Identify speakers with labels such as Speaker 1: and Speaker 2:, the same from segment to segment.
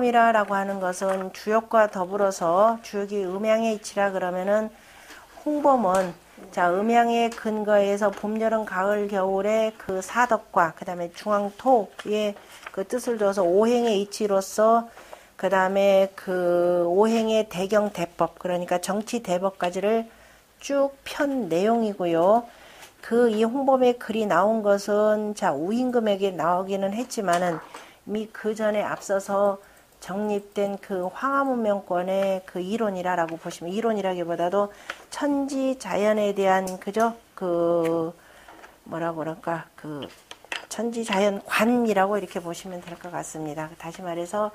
Speaker 1: 이라고 하는 것은 주역과 더불어서 주역이 음양의 이치라 그러면은 홍범은 자 음양의 근거에서 봄, 여름, 가을, 겨울의 그 사덕과 그 다음에 중앙토의 그 뜻을 둬서 오행의 이치로서 그 다음에 그 오행의 대경 대법 그러니까 정치 대법까지를 쭉 편 내용이고요. 그 이 홍범의 글이 나온 것은 자 우임금에게 나오기는 했지만은 이미 그 전에 앞서서 정립된 그 황하문명권의 그 이론이라고 보시면 이론이라기보다도 천지 자연에 대한 그저 그 뭐라고 그럴까 그 천지 자연관이라고 이렇게 보시면 될 것 같습니다. 다시 말해서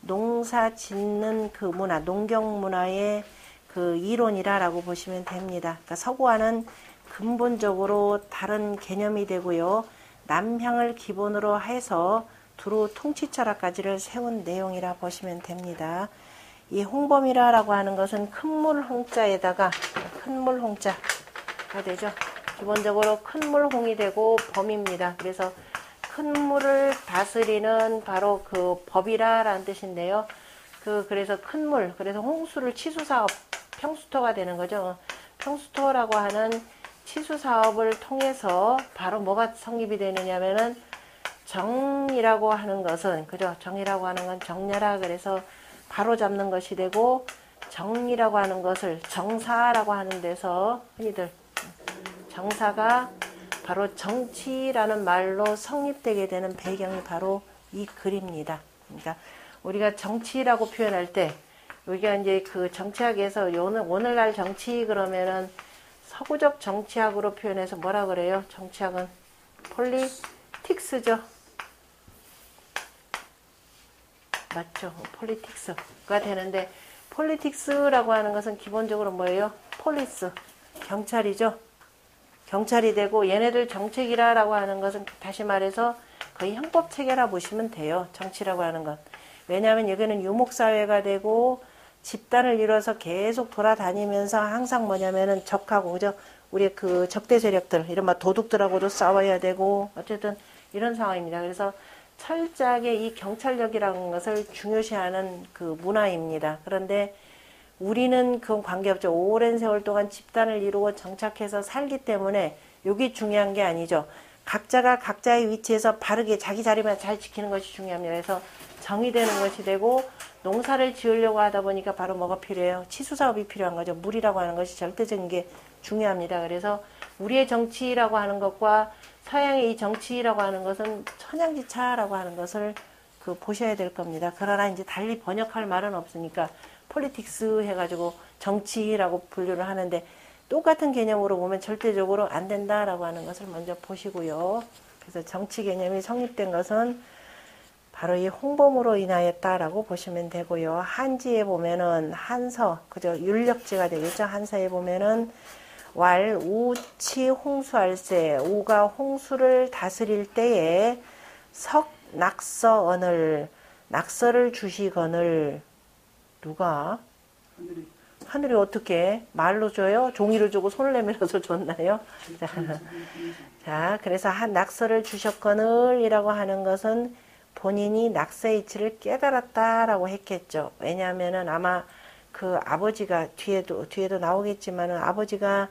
Speaker 1: 농사 짓는 그 문화 농경 문화의 그 이론이라고 보시면 됩니다. 그러니까 서구와는 근본적으로 다른 개념이 되고요. 남향을 기본으로 해서 두루 통치 철학까지를 세운 내용이라 보시면 됩니다. 이 홍범이라고 하는 것은 큰물 홍자에다가 큰물 홍자가 되죠. 기본적으로 큰물 홍이 되고 범입니다. 그래서 큰 물을 다스리는 바로 그 법이라라는 뜻인데요. 그래서 큰 물, 그래서 홍수를 치수사업, 평수토가 되는 거죠. 평수토라고 하는 치수사업을 통해서 바로 뭐가 성립이 되느냐면은 정이라고 하는 것은 그죠? 정이라고 하는 건 정렬하 그래서 바로 잡는 것이 되고 정이라고 하는 것을 정사라고 하는 데서 흔히들 정사가 바로 정치라는 말로 성립되게 되는 배경이 바로 이 글입니다. 그러니까 우리가 정치라고 표현할 때 여기가 이제 그 정치학에서 오늘날 정치 그러면은 서구적 정치학으로 표현해서 뭐라 그래요? 정치학은 폴리틱스죠. 맞죠? 폴리틱스가 되는데 폴리틱스라고 하는 것은 기본적으로 뭐예요? 폴리스, 경찰이죠. 경찰이 되고 얘네들 정책이라고 하는 것은 다시 말해서 거의 형법체계라 보시면 돼요. 정치라고 하는 것. 왜냐하면 여기는 유목사회가 되고 집단을 이뤄서 계속 돌아다니면서 항상 뭐냐면은 적하고 그죠? 우리 그 적대 세력들 이른바 도둑들하고도 싸워야 되고 어쨌든 이런 상황입니다. 그래서 철저하게 이 경찰력이라는 것을 중요시하는 그 문화입니다. 그런데 우리는 그건 관계없죠. 오랜 세월 동안 집단을 이루고 정착해서 살기 때문에 여기 중요한 게 아니죠. 각자가 각자의 위치에서 바르게 자기 자리만 잘 지키는 것이 중요합니다. 그래서 정이 되는 것이 되고 농사를 지으려고 하다 보니까 바로 뭐가 필요해요? 치수사업이 필요한 거죠. 물이라고 하는 것이 절대적인 게 중요합니다. 그래서 우리의 정치라고 하는 것과 서양의 이 정치라고 하는 것은 천양지차라고 하는 것을 그 보셔야 될 겁니다. 그러나 이제 달리 번역할 말은 없으니까 폴리틱스 해가지고 정치라고 분류를 하는데 똑같은 개념으로 보면 절대적으로 안 된다라고 하는 것을 먼저 보시고요. 그래서 정치 개념이 성립된 것은 바로 이 홍범으로 인하였다라고 보시면 되고요. 한지에 보면은 한서, 그죠? 율력지가 되겠죠. 한서에 보면은 왈, 우, 치, 홍수할세, 우가 홍수를 다스릴 때에 석, 낙서, 언을, 낙서를 주시거늘, 누가? 하늘이 어떻게 말로 줘요? 종이를 주고 손을 내밀어서 줬나요? 자, 그래서 한 낙서를 주셨거늘 이라고 하는 것은 본인이 낙서의 이치를 깨달았다라고 했겠죠. 왜냐하면은 아마 그 아버지가 뒤에도 나오겠지만은 아버지가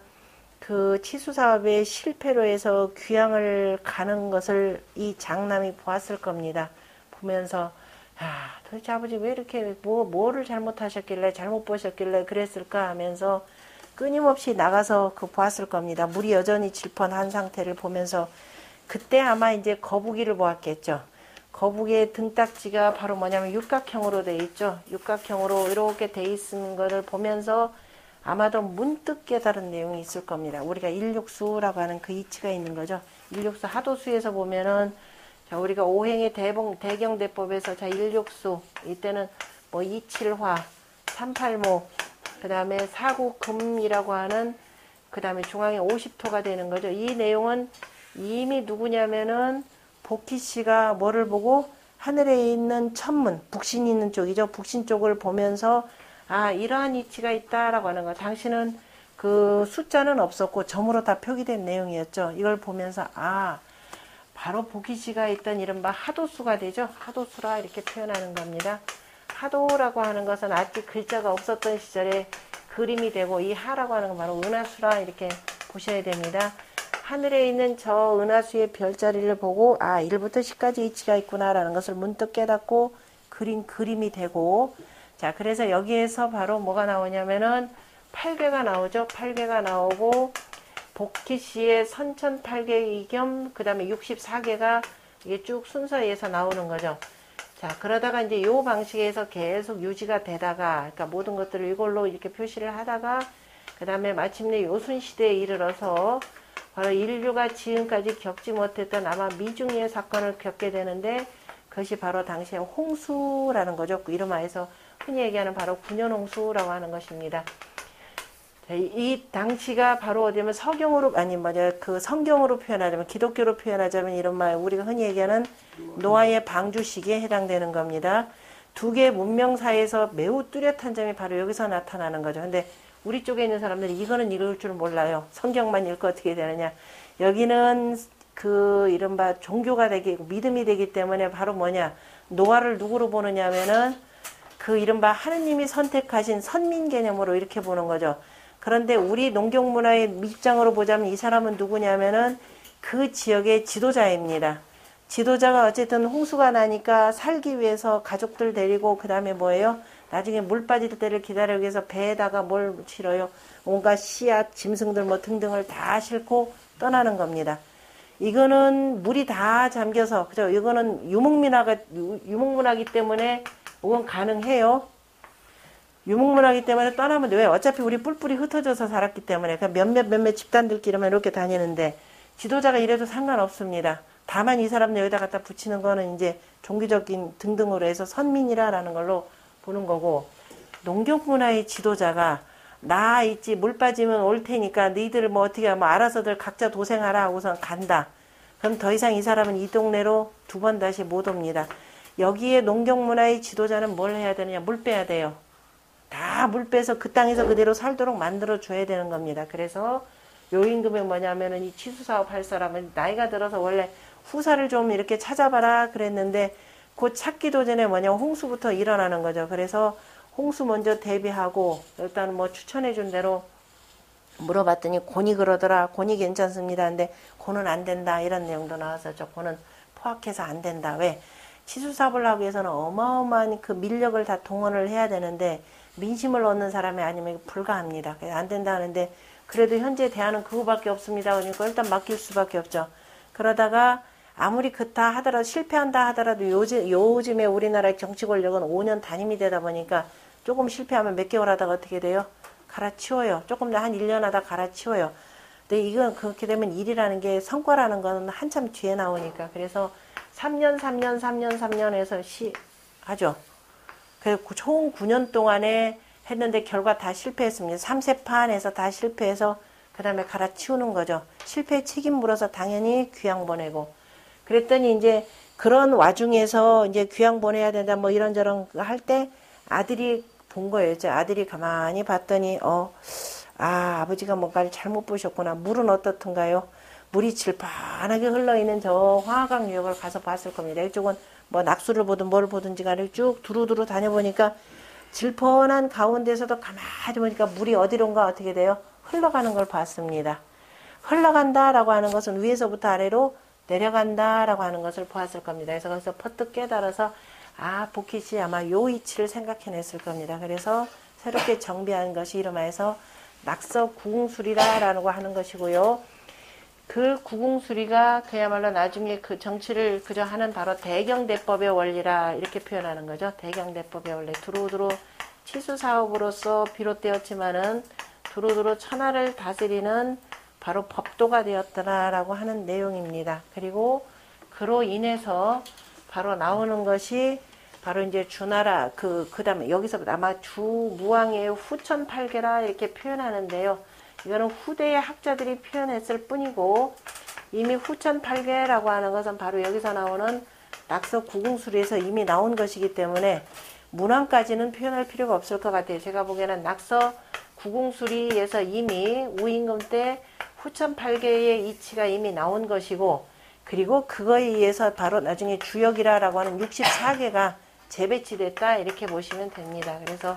Speaker 1: 그 치수사업의 실패로 해서 귀향을 가는 것을 이 장남이 보았을 겁니다. 보면서 도대체 아버지 왜 이렇게 뭐를 잘못하셨길래 잘못 보셨길래 그랬을까 하면서 끊임없이 나가서 그 보았을 겁니다. 물이 여전히 질펀한 상태를 보면서 그때 아마 이제 거북이를 보았겠죠. 거북이의 등딱지가 바로 뭐냐면 육각형으로 되어 있죠. 육각형으로 이렇게 되어 있는 것을 보면서 아마도 문득 깨달은 내용이 있을 겁니다. 우리가 일육수라고 하는 그 이치가 있는 거죠. 일육수 하도수에서 보면은 자, 우리가 오행의 대경대법에서 자, 일육수 이때는 뭐 이칠화, 삼팔모, 그 다음에 사구금이라고 하는 그 다음에 중앙에 50토가 되는 거죠. 이 내용은 이미 누구냐면은 복희 씨가 뭐를 보고 하늘에 있는 천문, 북신이 있는 쪽이죠. 북신 쪽을 보면서 이러한 이치가 있다라고 하는 거. 당신은 그 숫자는 없었고 점으로 다 표기된 내용이었죠. 이걸 보면서 바로 복희 씨가 있던 이른바 하도수가 되죠. 하도수라 이렇게 표현하는 겁니다. 파도라고 하는 것은 아직 글자가 없었던 시절에 그림이 되고, 이 하라고 하는 건 바로 은하수라 이렇게 보셔야 됩니다. 하늘에 있는 저 은하수의 별자리를 보고 1부터 10까지 이치가 있구나 라는 것을 문득 깨닫고 그린 그림이 되고, 자, 그래서 여기에서 바로 뭐가 나오냐면은 8괴가 나오죠. 8괴가 나오고, 복희씨의 선천 8괴 겸 그 다음에 64괴가 이게 쭉 순서에서 나오는 거죠. 자, 그러다가 이제 요 방식에서 계속 유지가 되다가, 그러니까 모든 것들을 이걸로 이렇게 표시를 하다가, 그 다음에 마침내 요순시대에 이르러서 바로 인류가 지금까지 겪지 못했던 아마 미중의 사건을 겪게 되는데, 그것이 바로 당시에 홍수라는 거죠. 이름하에서 흔히 얘기하는 바로 군현홍수라고 하는 것입니다. 이 당시가 바로 어디면 서경으로, 그 성경으로 표현하자면, 기독교로 표현하자면 이런 말, 우리가 흔히 얘기하는 노아의 방주 시기에 해당되는 겁니다. 두 개의 문명 사이에서 매우 뚜렷한 점이 바로 여기서 나타나는 거죠. 근데 우리 쪽에 있는 사람들이 이거는 읽을 줄 몰라요. 성경만 읽고 어떻게 되느냐. 여기는 그 이른바 종교가 되기, 믿음이 되기 때문에 바로 뭐냐. 노아를 누구로 보느냐 하면은 그 이른바 하느님이 선택하신 선민 개념으로 이렇게 보는 거죠. 그런데 우리 농경문화의 입장으로 보자면 이 사람은 누구냐면은 그 지역의 지도자입니다. 지도자가 어쨌든 홍수가 나니까 살기 위해서 가족들 데리고 그 다음에 뭐예요? 나중에 물 빠질 때를 기다리기 위해서 배에다가 뭘 실어요? 온갖 씨앗, 짐승들 뭐 등등을 다 싣고 떠나는 겁니다. 이거는 물이 다 잠겨서, 그죠? 이거는 유목문화기 때문에 이건 가능해요. 유목문화기 때문에 떠나면 돼. 왜? 어차피 우리 뿔뿔이 흩어져서 살았기 때문에. 그냥 몇몇 집단들끼리만 이렇게 다니는데, 지도자가 이래도 상관없습니다. 다만 이 사람들 여기다 갖다 붙이는 거는 이제 종교적인 등등으로 해서 선민이라는 걸로 보는 거고, 농경문화의 지도자가 나 있지 물 빠지면 올 테니까 너희들 뭐 어떻게 뭐 알아서들 각자 도생하라 하고선 간다. 그럼 더 이상 이 사람은 이 동네로 두 번 다시 못 옵니다. 여기에 농경문화의 지도자는 뭘 해야 되느냐? 물 빼야 돼요. 다 물 빼서 그 땅에서 그대로 살도록 만들어 줘야 되는 겁니다. 그래서 요 임금이 뭐냐면은 이 치수사업 할 사람은 나이가 들어서 원래 후사를 좀 이렇게 찾아봐라 그랬는데, 곧 찾기도 전에 홍수부터 일어나는 거죠. 그래서 홍수 먼저 대비하고, 일단 뭐 추천해 준 대로 물어봤더니 곤이 그러더라. 곤이 괜찮습니다. 근데 곤은 안 된다. 이런 내용도 나와서 저 곤은 포악해서 안 된다. 왜? 치수사업을 하기 위해서는 어마어마한 그 민력을 다 동원을 해야 되는데, 민심을 얻는 사람이 아니면 불가합니다. 안 된다 하는데, 그래도 현재 대안은 그거밖에 없습니다. 그러니까 일단 맡길 수밖에 없죠. 그러다가 아무리 그렇다 하더라도, 실패한다 하더라도 요즘에 우리나라의 정치 권력은 5년 단임이 되다 보니까 조금 실패하면 몇 개월 하다가 어떻게 돼요? 갈아치워요. 조금 더 한 1년 하다 갈아치워요. 근데 이건 그렇게 되면 일이라는 게, 성과라는 거는 한참 뒤에 나오니까. 그래서 3년 해서 하죠. 그래서 총 9년 동안에 했는데 결과 다 실패했습니다. 3세판에서 다 실패해서 그 다음에 갈아치우는 거죠. 실패 책임 물어서 당연히 귀양 보내고. 그랬더니 이제 그런 와중에서 이제 귀양 보내야 된다 뭐 이런저런 할 때 아들이 본 거예요. 이제 아들이 가만히 봤더니 아버지가 뭔가를 잘못 보셨구나. 물은 어떻든가요? 물이 질펀하게 흘러있는 저 화강 유역을 가서 봤을 겁니다. 이쪽은 뭐 낙수를 보든 뭘 보든지 간에 쭉 두루두루 다녀보니까 질펀한 가운데서도 가만히 보니까 물이 어디론가 어떻게 돼요? 흘러가는 걸 봤습니다. 흘러간다라고 하는 것은 위에서부터 아래로 내려간다라고 하는 것을 보았을 겁니다. 그래서 거기서 퍼뜩 깨달아서 복희씨 아마 요 이치를 생각해냈을 겁니다. 그래서 새롭게 정비한 것이 이름하여서 낙서 구궁술이라고 하는 것이고요. 그 구궁수리가 그야말로 나중에 그 정치를 그저 하는 바로 대경대법의 원리라 이렇게 표현하는 거죠. 대경대법의 원리. 두루두루 치수사업으로서 비롯되었지만은 두루두루 천하를 다스리는 바로 법도가 되었더라라고 하는 내용입니다. 그리고 그로 인해서 바로 나오는 것이 바로 이제 주나라 그 다음에 여기서부터 아마 주무왕의 후천팔계라 이렇게 표현하는데요. 이거는 후대의 학자들이 표현했을 뿐이고, 이미 후천팔계라고 하는 것은 바로 여기서 나오는 낙서 구궁수리에서 이미 나온 것이기 때문에 문왕까지는 표현할 필요가 없을 것 같아요. 제가 보기에는 낙서 구궁수리에서 이미 우임금 때 후천팔계의 이치가 이미 나온 것이고, 그리고 그거에 의해서 바로 나중에 주역이라고 하는 64개가 재배치됐다 이렇게 보시면 됩니다. 그래서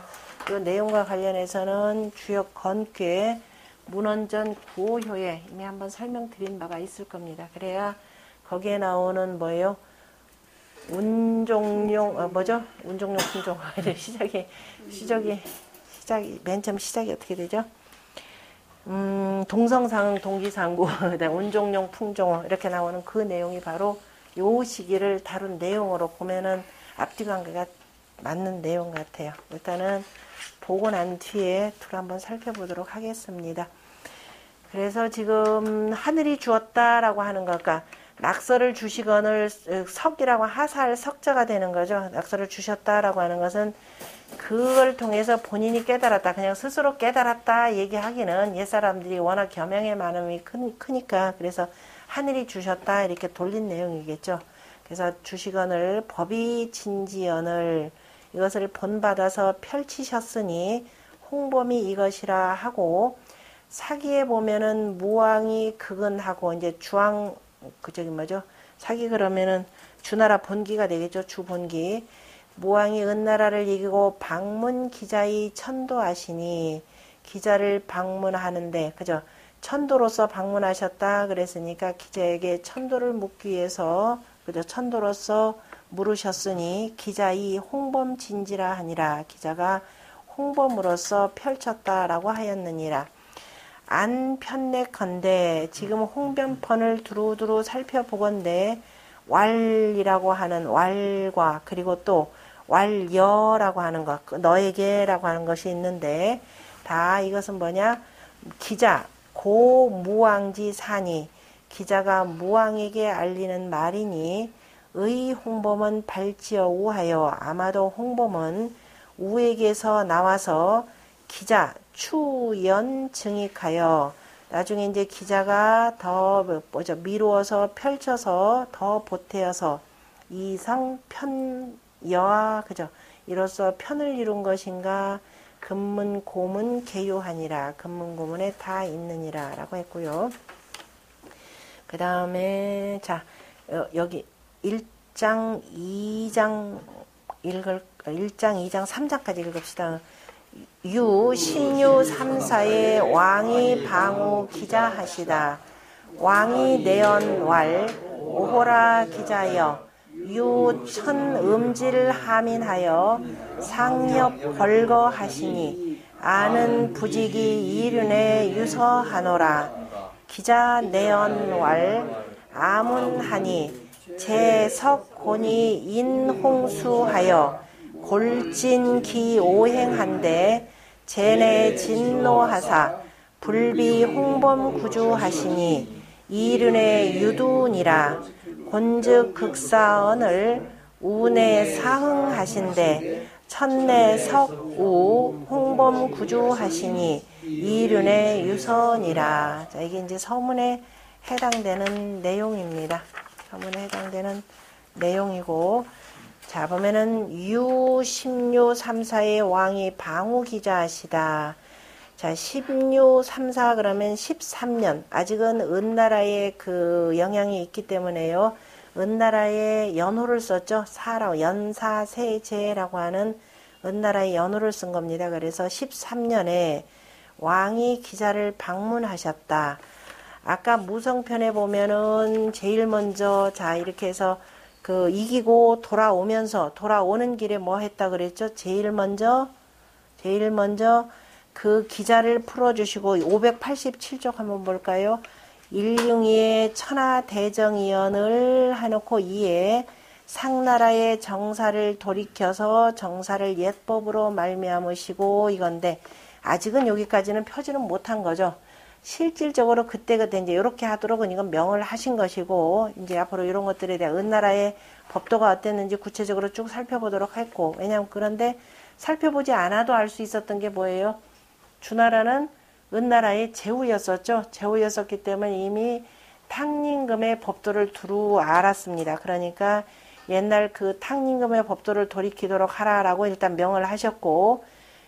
Speaker 1: 이 내용과 관련해서는 주역 건괴 문헌전 구호효에 이미 한번 설명드린 바가 있을 겁니다. 그래야 거기에 나오는 뭐예요? 운종용 뭐죠? 운종용 품종 시작이 맨 처음 시작이 어떻게 되죠? 동성상응 동기상구 운종용 품종 이렇게 나오는 그 내용이 바로 요 시기를 다룬 내용으로 보면은 앞뒤 관계가 맞는 내용 같아요. 일단은 보고 난 뒤에 둘 한번 살펴보도록 하겠습니다. 그래서 지금 하늘이 주었다라고 하는 것과 낙서를 주시거늘 석이라고 하살 석자가 되는 거죠. 낙서를 주셨다라고 하는 것은 그걸 통해서 본인이 깨달았다. 그냥 스스로 깨달았다 얘기하기는 옛사람들이 워낙 겸양의 많음이 크니까 그래서 하늘이 주셨다 이렇게 돌린 내용이겠죠. 그래서 주시거늘 법이 진지언을 이것을 본받아서 펼치셨으니 홍범이 이것이라 하고 사기에 보면은 무왕이 극은하고 이제 주왕 저기 뭐죠? 사기 그러면은 주나라 본기가 되겠죠. 주본기. 무왕이 은나라를 이기고 방문 기자의 천도하시니 기자를 방문하는데 그죠? 천도로서 방문하셨다 그랬으니까 기자에게 천도를 묻기 위해서 그죠? 천도로서 물으셨으니 기자의 홍범진지라 하니라. 기자가 홍범으로서 펼쳤다라고 하였느니라. 안 편내컨대 지금 홍변편을 두루두루 살펴보건대 왈이라고 하는 왈과 그리고 또 왈여라고 하는 것 너에게라고 하는 것이 있는데 다 이것은 뭐냐 기자 고무왕지 사니 기자가 무왕에게 알리는 말이니 의 홍범은 발지어 우하여 아마도 홍범은 우에게서 나와서 기자 추연 증익하여 나중에 이제 기자가 더 미루어서 펼쳐서 더 보태어서 이성 편여하 그죠 이로써 편을 이룬 것인가 금문 고문 개요하니라 금문 고문에 다 있느니라 라고 했고요. 그 다음에 자 여기 1장 2장 3장까지 읽읍시다. 유 16, 3사의 왕이 방우 기자하시다. 왕이 내언왈 오호라 기자여 유 천음질 하민하여 상엽 벌거하시니 아는 부직이 이륜에 유서하노라. 기자 내언왈 아문하니 제석곤이 인홍수하여 골진기 오행한데 제내 진노하사 불비 홍범 구주하시니 이륜의 유두니라. 곤즉 극사언을 우내 사흥하신데 천내 석우 홍범 구주하시니 이륜의 유선이라. 자, 이게 이제 서문에 해당되는 내용입니다. 서문에 해당되는 내용이고 자 보면은 유 16, 3사의 왕이 방우 기자하시다. 자 16, 3사 그러면 13년 아직은 은나라의 그 영향이 있기 때문에요. 은나라의 연호를 썼죠. 사라고 연사세제라고 하는 은나라의 연호를 쓴 겁니다. 그래서 13년에 왕이 기자를 방문하셨다. 아까 무성편에 보면은 제일 먼저 자 이렇게 해서 그 이기고 돌아오는 길에 뭐 했다 그랬죠? 제일 먼저 그 기자를 풀어주시고 587쪽 한번 볼까요? 일융이의 천하대정위원을 해놓고 이에 상나라의 정사를 돌이켜서 정사를 옛법으로 말미암으시고 이건데 아직은 여기까지는 표지는 못한 거죠. 실질적으로 그때 이제 이렇게 하도록 이건 명을 하신 것이고 이제 앞으로 이런 것들에 대한 은나라의 법도가 어땠는지 구체적으로 쭉 살펴보도록 했고 왜냐하면 그런데 살펴보지 않아도 알 수 있었던 게 뭐예요? 주나라는 은나라의 제후였었죠. 제후였었기 때문에 이미 탕림금의 법도를 두루 알았습니다. 그러니까 옛날 그 탕림금의 법도를 돌이키도록 하라라고 일단 명을 하셨고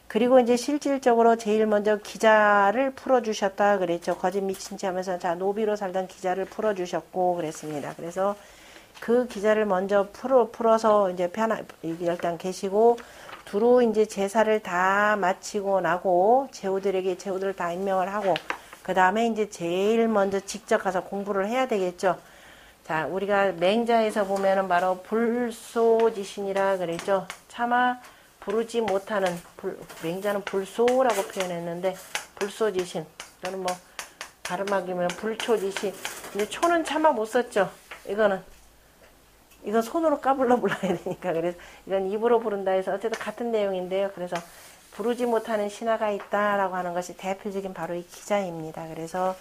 Speaker 1: 그리고 이제 실질적으로 제일 먼저 기자를 풀어주셨다 그랬죠. 거짓 미친 체 하면서 자 노비로 살던 기자를 풀어주셨고 그랬습니다. 그래서 그 기자를 먼저 풀어서 이제 일단 계시고, 두루 이제 제사를 다 마치고 나고, 제후들을 다 임명을 하고, 그 다음에 이제 제일 먼저 직접 가서 공부를 해야 되겠죠. 자, 우리가 맹자에서 보면은 바로 불소지신이라 그랬죠. 차마 부르지 못하는, 맹자는 불소라고 표현했는데, 불소지신, 또는 뭐, 발음하기면 불초지신. 근데 초는 차마 못 썼죠. 이건 손으로 까불러 불러야 되니까. 그래서 이건 입으로 부른다 해서 어쨌든 같은 내용인데요. 그래서 부르지 못하는 신하가 있다라고 하는 것이 대표적인 바로 이 기자입니다. 그래서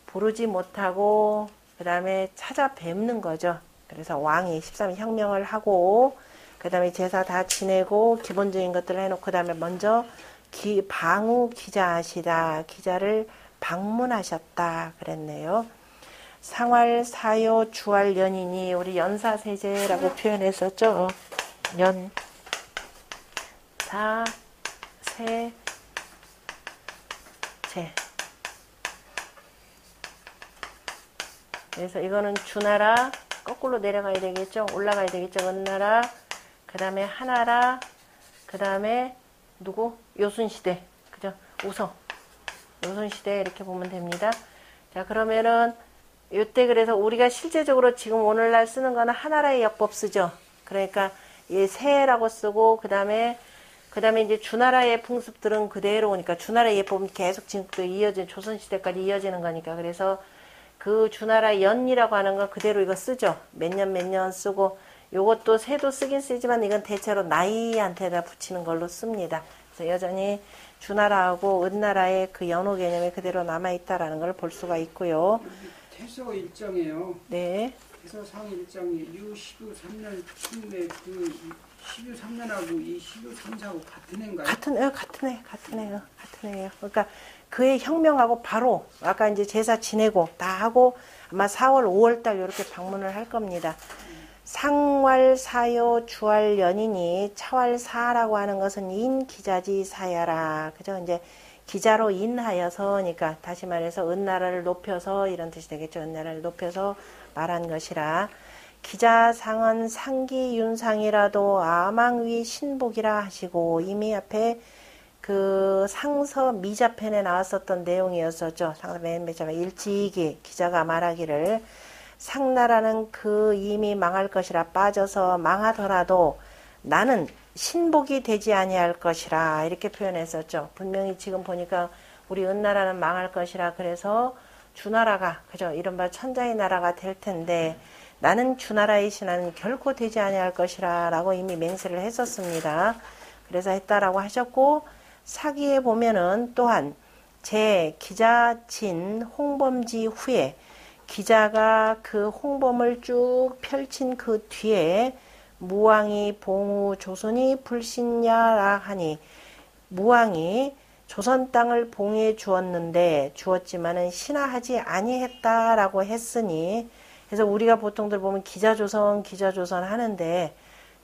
Speaker 1: 부르지 못하고 그 다음에 찾아뵙는 거죠. 그래서 왕이 13혁명을 하고 그 다음에 제사 다 지내고 기본적인 것들을 해놓고 그 다음에 먼저 방우 기자하시다. 기자를 방문하셨다 그랬네요. 상활, 사요, 주활, 연인이 우리 연사세제라고 표현했었죠. 연, 사, 세, 제. 그래서 이거는 주나라, 거꾸로 내려가야 되겠죠. 올라가야 되겠죠. 은나라, 그 다음에 하나라, 그 다음에 누구? 요순시대. 그죠? 요순시대 이렇게 보면 됩니다. 자, 그러면은 요때 그래서 우리가 실제적으로 지금 오늘날 쓰는 거는 하나라의 역법 쓰죠. 그러니까 이 세라고 쓰고 그다음에 이제 주나라의 풍습들은 그대로 오니까 주나라의 예법은 계속 지금도 이어진 조선시대까지 이어지는 거니까 그래서 그 주나라 연이라고 하는 건 그대로 이거 쓰죠. 몇 년 쓰고 요것도 세도 쓰긴 쓰지만 이건 대체로 나이한테다 붙이는 걸로 씁니다. 그래서 여전히 주나라하고 은나라의 그 연호 개념이 그대로 남아있다라는 걸 볼 수가 있고요.
Speaker 2: 태서 일정이에요.
Speaker 1: 네.
Speaker 2: 태서상 일정이 유12 3년 침례 그 12 3년하고 이 12 3사하고 같은 해인가요?
Speaker 1: 같은 해요. 그러니까 그의 혁명하고 바로 아까 이제 제사 지내고 다 하고 아마 4월 5월 달 이렇게 방문을 할 겁니다. 상활 사요 주활 연인이 차활사라고 하는 것은 인기자지 사야라. 그죠? 이제 기자로 인하여서니까 다시 말해서 은나라를 높여서 이런 뜻이 되겠죠. 은나라를 높여서 말한 것이라. 기자상은 상기윤상이라도 아망위 신복이라 하시고 이미 앞에 그 상서 미자편에 나왔었던 내용이었었죠. 상서 맨 일찍이 기자가 말하기를 상나라는 그 이미 망할 것이라 빠져서 망하더라도 나는 신복이 되지 아니할 것이라 이렇게 표현했었죠. 분명히 지금 보니까 우리 은나라는 망할 것이라 그래서 주나라가 그죠 이른바 천자의 나라가 될 텐데 나는 주나라의 신하는 결코 되지 아니할 것이라 라고 이미 맹세를 했었습니다. 그래서 했다라고 하셨고 사기에 보면은 또한 제 기자 진 홍범지 후에 기자가 그 홍범을 쭉 펼친 그 뒤에 무왕이 봉우 조선이 불신야라 하니 무왕이 조선 땅을 봉해 주었지만은 신하하지 아니했다라고 했으니 그래서 우리가 보통들 보면 기자조선 하는데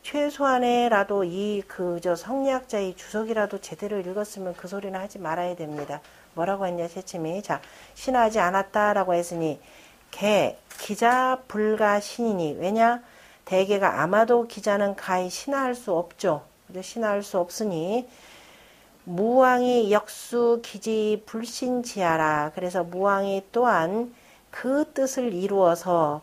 Speaker 1: 최소한에라도 이 그저 성리학자의 주석이라도 제대로 읽었으면 그 소리는 하지 말아야 됩니다. 뭐라고 했냐 채침이 자 신하하지 않았다라고 했으니 기자 불가 신이니 왜냐 대개가 아마도 기자는 가히 신하할 수 없죠. 신하할 수 없으니 무왕이 역수 기지 불신지하라. 그래서 무왕이 또한 그 뜻을 이루어서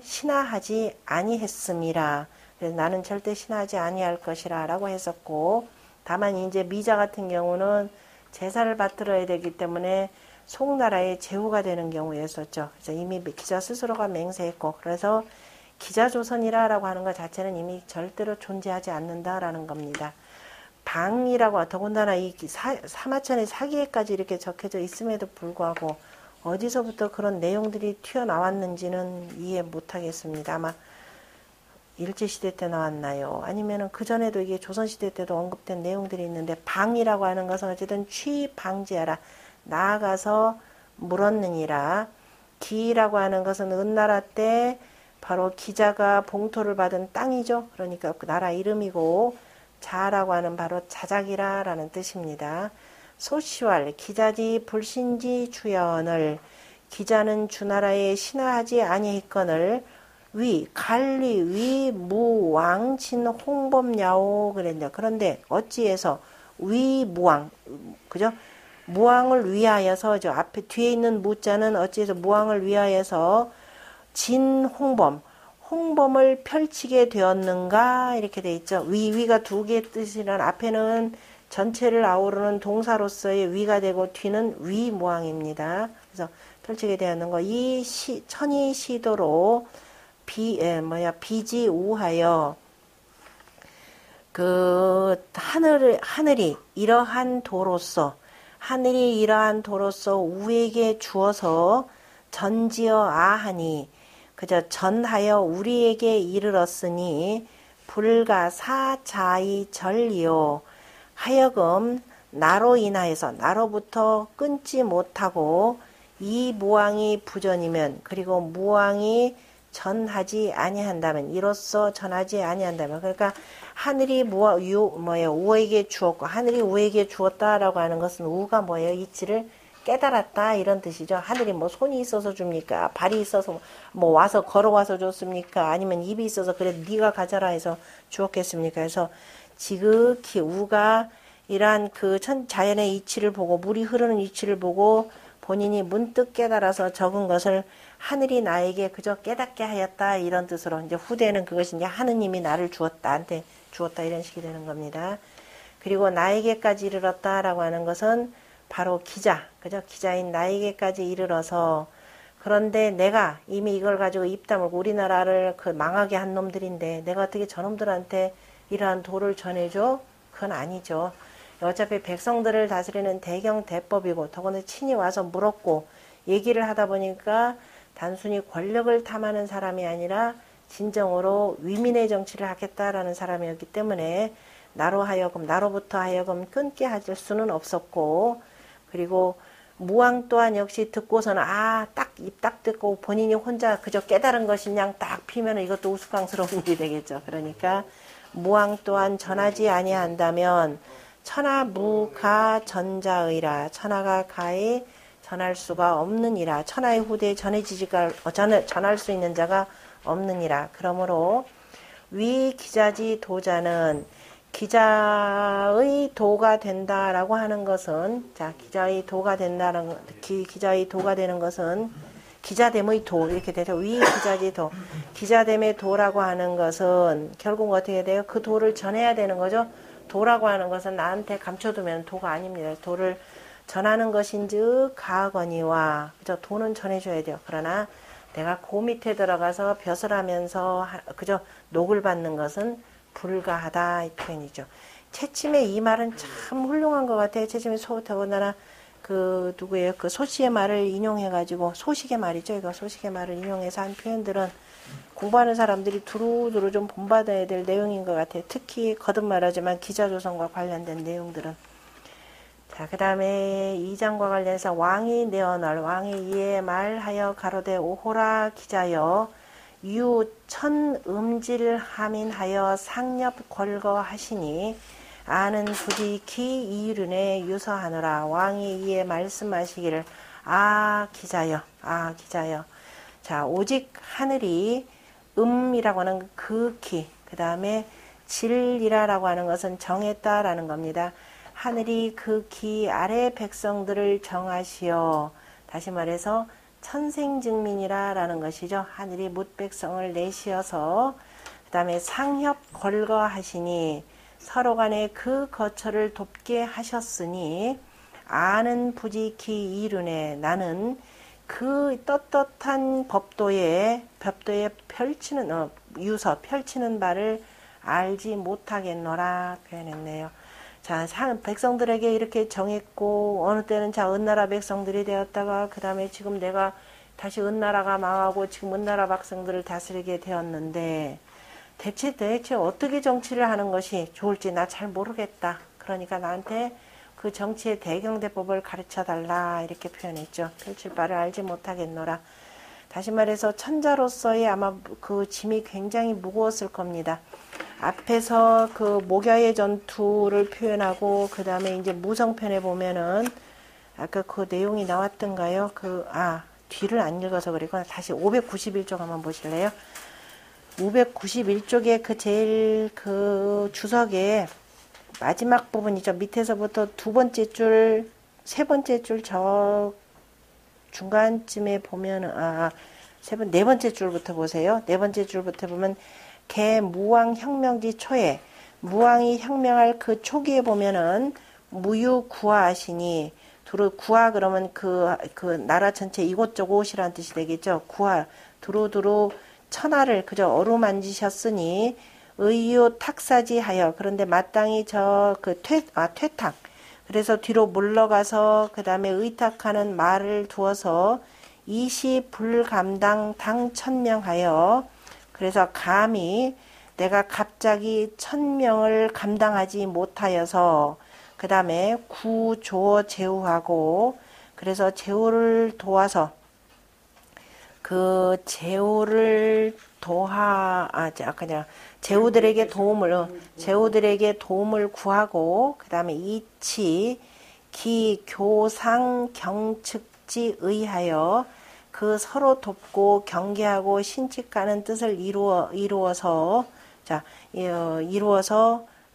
Speaker 1: 신하하지 아니했음이라. 그래서 나는 절대 신하하지 아니할 것이라 라고 했었고 다만 이제 미자 같은 경우는 제사를 받들어야 되기 때문에 송나라의 제후가 되는 경우였었죠. 그래서 이미 기자 스스로가 맹세했고 그래서 기자조선이라고 하는 것 자체는 이미 절대로 존재하지 않는다라는 겁니다. 방이라고 더군다나 이 사마천의 사기에까지 이렇게 적혀져 있음에도 불구하고 어디서부터 그런 내용들이 튀어나왔는지는 이해 못하겠습니다. 아마 일제시대 때 나왔나요? 아니면은 그전에도 이게 조선시대 때도 언급된 내용들이 있는데 방이라고 하는 것은 어쨌든 취방지하라. 나아가서 물었느니라. 기라고 하는 것은 은나라 때 바로 기자가 봉토를 받은 땅이죠. 그러니까 그 나라 이름이고 자라고 하는 바로 자작이라라는 뜻입니다. 소시왈 기자지 불신지 주연을 기자는 주나라에 신하하지 아니했거늘 위, 관리, 위, 무, 왕, 진, 홍범, 야오 그랬냐. 그런데 어찌해서 위, 무왕, 그죠? 무왕을 위하여서 저 앞에 뒤에 있는 무자는 어찌해서 무왕을 위하여서 진, 홍범을 펼치게 되었는가 이렇게 돼 있죠. 위가 두 개의 뜻이란 앞에는 전체를 아우르는 동사로서의 위가 되고 뒤는 위무왕입니다. 그래서 펼치게 되었는 거. 이 천이 시도로 비지우하여 그 하늘이 이러한 도로서 우에게 주어서 전지어 아하니 그저 전하여 우리에게 이르렀으니 불가사자의 전리요 하여금 나로부터 끊지 못하고 이 무왕이 부전이면 그리고 무왕이 전하지 아니한다면 이로써 전하지 아니한다면 그러니까 하늘이 우에게 주었고 하늘이 우에게 주었다라고 하는 것은 우가 뭐예요? 이치를 깨달았다 이런 뜻이죠. 하늘이 뭐 손이 있어서 줍니까? 발이 있어서 뭐 와서 걸어와서 줬습니까? 아니면 입이 있어서 그래 네가 가져라 해서 주었겠습니까? 그래서 지극히 우가 이러한 그 자연의 이치를 보고 물이 흐르는 이치를 보고 본인이 문득 깨달아서 적은 것을 하늘이 나에게 그저 깨닫게 하였다 이런 뜻으로 이제 후대는 그것이 이제 하느님이 나를 나한테 주었다 이런 식이 되는 겁니다. 그리고 나에게까지 이르렀다라고 하는 것은 바로 그죠? 기자인 나에게까지 이르러서 그런데 내가 이미 이걸 가지고 입 다물고 우리나라를 그 망하게 한 놈들인데 내가 어떻게 저놈들한테 이러한 도를 전해줘? 그건 아니죠. 어차피 백성들을 다스리는 대경 대법이고 더구나 친히 와서 물었고 얘기를 하다 보니까 단순히 권력을 탐하는 사람이 아니라 진정으로 위민의 정치를 하겠다라는 사람이었기 때문에 나로부터 하여금 끊게 하실 수는 없었고 그리고 무왕 또한 역시 듣고서는 입 딱 듣고 본인이 혼자 그저 깨달은 것이 그냥 딱 피면 이것도 우스꽝스러운 일이 되겠죠. 그러니까 무왕 또한 전하지 아니한다면 천하무가 전자의라 천하가 가에 전할 수가 없느니라 천하의 후대에 전할 수 있는 자가 없느니라. 그러므로 위 기자지 도자는 기자의 도가 된다라고 하는 것은 기자의 도가 되는 것은 기자됨의 도 이렇게 되죠. 위 기자지 도 기자됨의 도라고 하는 것은 결국 어떻게 돼요? 그 도를 전해야 되는 거죠. 도라고 하는 것은 나한테 감춰두면 도가 아닙니다. 도를 전하는 것인즉 가거니와 그저 도는 전해줘야 돼요. 그러나 내가 그 밑에 들어가서 벼슬 하면서 그저 녹을 받는 것은 불가하다 이 표현이죠. 채침의 이 말은 참 훌륭한 것 같아요. 채침의 더군다나 그 누구예요? 그 소시의 말을 인용해가지고 소식의 말이죠. 이거 소식의 말을 인용해서 한 표현들은 공부하는 사람들이 두루두루 좀 본받아야 될 내용인 것 같아요. 특히 거듭 말하지만 기자조선과 관련된 내용들은. 자, 그 다음에 2장과 관련해서 왕이 이에 말하여 가로되 오호라 기자여 유천 음질함인하여 상nhập 걸거하시니 아는 부디키 이르네 유서하노라. 왕이 이에 말씀하시기를 기자여. 자, 오직 하늘이 이라고 하는 극히 그 다음에 질이라고 하는 것은 정했다라는 겁니다. 하늘이 극히 아래 백성들을 정하시어 다시 말해서 천생증민이라는 것이죠. 하늘이 뭇백성을 내시어서 그 다음에 상협 걸거하시니 서로 간에 그 거처를 돕게 하셨으니 아는 부지키 이르네 나는 그 떳떳한 법도에 펼치는 펼치는 바를 알지 못하겠노라 표현했네요. 자, 백성들에게 이렇게 정했고 어느 때는 은나라 백성들이 되었다가 그 다음에 지금 내가 다시 은나라가 망하고 지금 은나라 백성들을 다스리게 되었는데 대체 어떻게 정치를 하는 것이 좋을지 나 잘 모르겠다. 그러니까 나한테 그 정치의 대경대법을 가르쳐달라 이렇게 표현했죠. 펼칠 바를 알지 못하겠노라. 다시 말해서 천자로서의 아마 그 짐이 굉장히 무거웠을 겁니다. 앞에서 그 목야의 전투를 표현하고 그 다음에 이제 무성편에 보면은 아까 그 내용이 나왔던가요? 뒤를 안 읽어서 그리고 다시 591쪽 한번 보실래요? 591쪽에 그 제일 그 주석에 마지막 부분이죠. 밑에서부터 두 번째 줄, 세 번째 줄 저 중간쯤에 보면 네 번째 줄부터 보세요. 네 번째 줄부터 보면 개 무왕 혁명지 초에 무왕이 혁명할 그 초기에 보면은 무유구하시니 두루 구하 그러면 그 나라 전체 이곳저곳이라는 뜻이 되겠죠. 구하 두루두루 천하를 그저 어루만지셨으니 의유 탁사지하여 그런데 마땅히 퇴탁 그래서 뒤로 물러가서 그 다음에 의탁하는 말을 두어서 이시 불감당 당천명하여 그래서 감히 내가 갑자기 1000명을 감당하지 못하여서 그 다음에 구조 제후하고 그래서 제후를 도와서 그 제후를 제후들에게 도움을 구하고 그 다음에 이치 기교상 경측지 의하여 그 서로 돕고 경계하고 신칙하는 뜻을 이루어서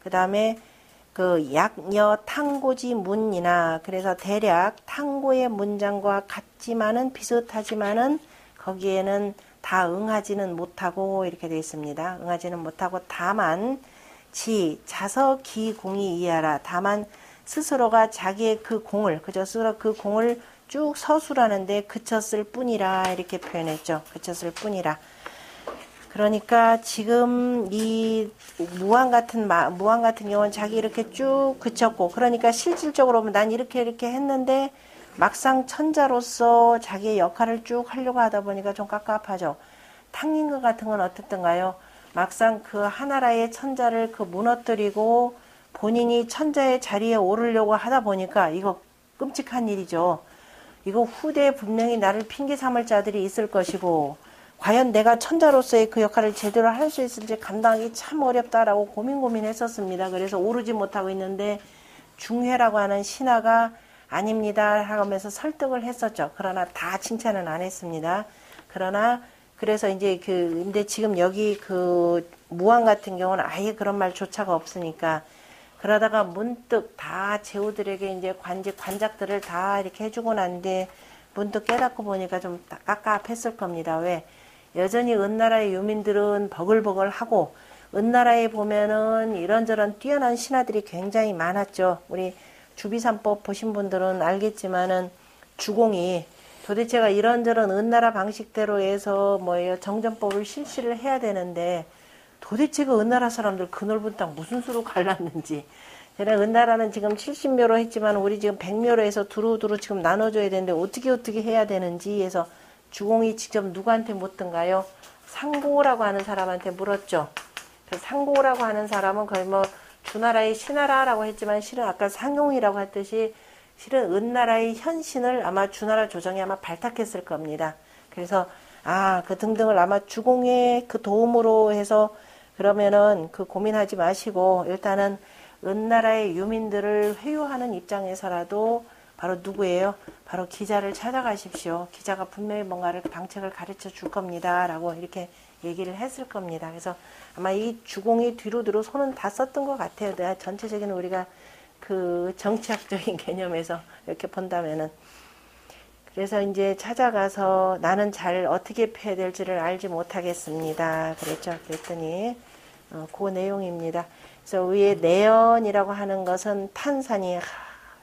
Speaker 1: 그 다음에 그 약녀 탕고지 문이나 그래서 대략 탕고의 문장과 같지만은 비슷하지만은 거기에는 다 응하지는 못하고 이렇게 되어 있습니다. 응하지는 못하고 다만 자서 기공이 이하라. 다만 스스로가 자기의 그 공을 스스로 그 공을 쭉 서술하는데 그쳤을 뿐이라 이렇게 표현했죠. 그쳤을 뿐이라. 그러니까 지금 이 무왕 같은 경우는 자기 이렇게 쭉 그쳤고 그러니까 실질적으로 보면 난 이렇게 했는데 막상 천자로서 자기의 역할을 쭉 하려고 하다 보니까 좀 깝깝하죠. 탕림과 같은 건 어떻던가요? 막상 그 하나라의 천자를 무너뜨리고 본인이 천자의 자리에 오르려고 하다 보니까 이거 끔찍한 일이죠. 이거 후대에 분명히 나를 핑계 삼을 자들이 있을 것이고 과연 내가 천자로서의 그 역할을 제대로 할 수 있을지 감당하기 참 어렵다라고 고민했었습니다. 그래서 오르지 못하고 있는데 중회라고 하는 신하가 아닙니다 하면서 설득을 했었죠. 그러나 다 칭찬은 안 했습니다. 그래서 이제 근데 지금 여기 그 무왕 같은 경우는 아예 그런 말조차가 없으니까 그러다가 문득 다 제후들에게 이제 관작들을 다 이렇게 해주고 난데 문득 깨닫고 보니까 좀 깝깝했을 겁니다. 왜? 여전히 은나라의 유민들은 버글버글하고 은나라에 보면은 이런저런 뛰어난 신하들이 굉장히 많았죠. 우리 주비산법 보신 분들은 알겠지만은 주공이 도대체가 이런저런 은나라 방식대로 해서 정전법을 실시를 해야 되는데 도대체 그 은나라 사람들 그 넓은 땅 무슨 수로 갈랐는지. 제가 은나라는 지금 70묘로 했지만 우리 지금 100묘로 해서 두루두루 지금 나눠줘야 되는데 어떻게 해야 되는지 해서 주공이 직접 누구한테 묻던가요? 상고라고 하는 사람한테 물었죠. 상고라고 하는 사람은 거의 주나라의 신하라라고 했지만 실은 아까 상용이라고 했듯이 실은 은나라의 현신을 아마 주나라 조정이 아마 발탁했을 겁니다. 그래서 그 등등을 아마 주공의 그 도움으로 해서 그러면은 그 고민하지 마시고 일단은 은나라의 유민들을 회유하는 입장에서라도 바로 누구예요? 바로 기자를 찾아가십시오. 기자가 분명히 뭔가를 방책을 가르쳐 줄 겁니다. 라고 이렇게 얘기를 했을 겁니다. 그래서 아마 이 주공이 뒤로 손은 다 썼던 것 같아요. 전체적인 우리가 그 정치학적인 개념에서 이렇게 본다면은. 그래서 이제 찾아가서 나는 잘 어떻게 패야 될지를 알지 못하겠습니다. 그랬더니 그 내용입니다. 그래서 위에 내연이라고 하는 것은 탄산이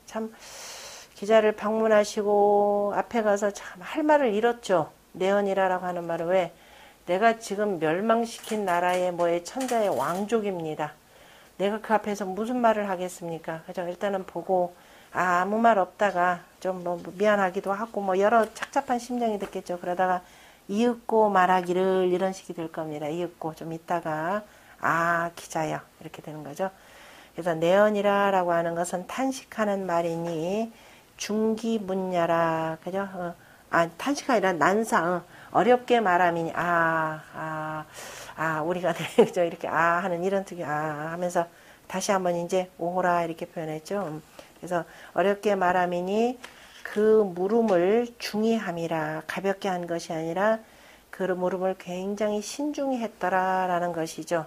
Speaker 1: 참 기자를 방문하시고 앞에 가서 참 할 말을 잃었죠. 내연이라고 하는 말은 왜? 내가 지금 멸망시킨 나라의 천자의 왕족입니다. 내가 그 앞에서 무슨 말을 하겠습니까? 그죠? 일단은 보고 아무 말 없다가 좀 미안하기도 하고 여러 착잡한 심정이 됐겠죠. 그러다가 이윽고 말하기를 이런 식이 될 겁니다. 이윽고 좀 있다가 기자야 이렇게 되는 거죠. 그래서 내연이라고 하는 것은 탄식하는 말이니 중기문야라 그죠? 탄식이 아니라 난사 어렵게 말함이니 우리가 그죠? 이렇게 하는 이런 특이 하면서 다시 한번 이제 오호라 이렇게 표현했죠. 그래서 어렵게 말함이니 그 물음을 중이함이라 가볍게 한 것이 아니라 그 물음을 굉장히 신중히 했더라라는 것이죠.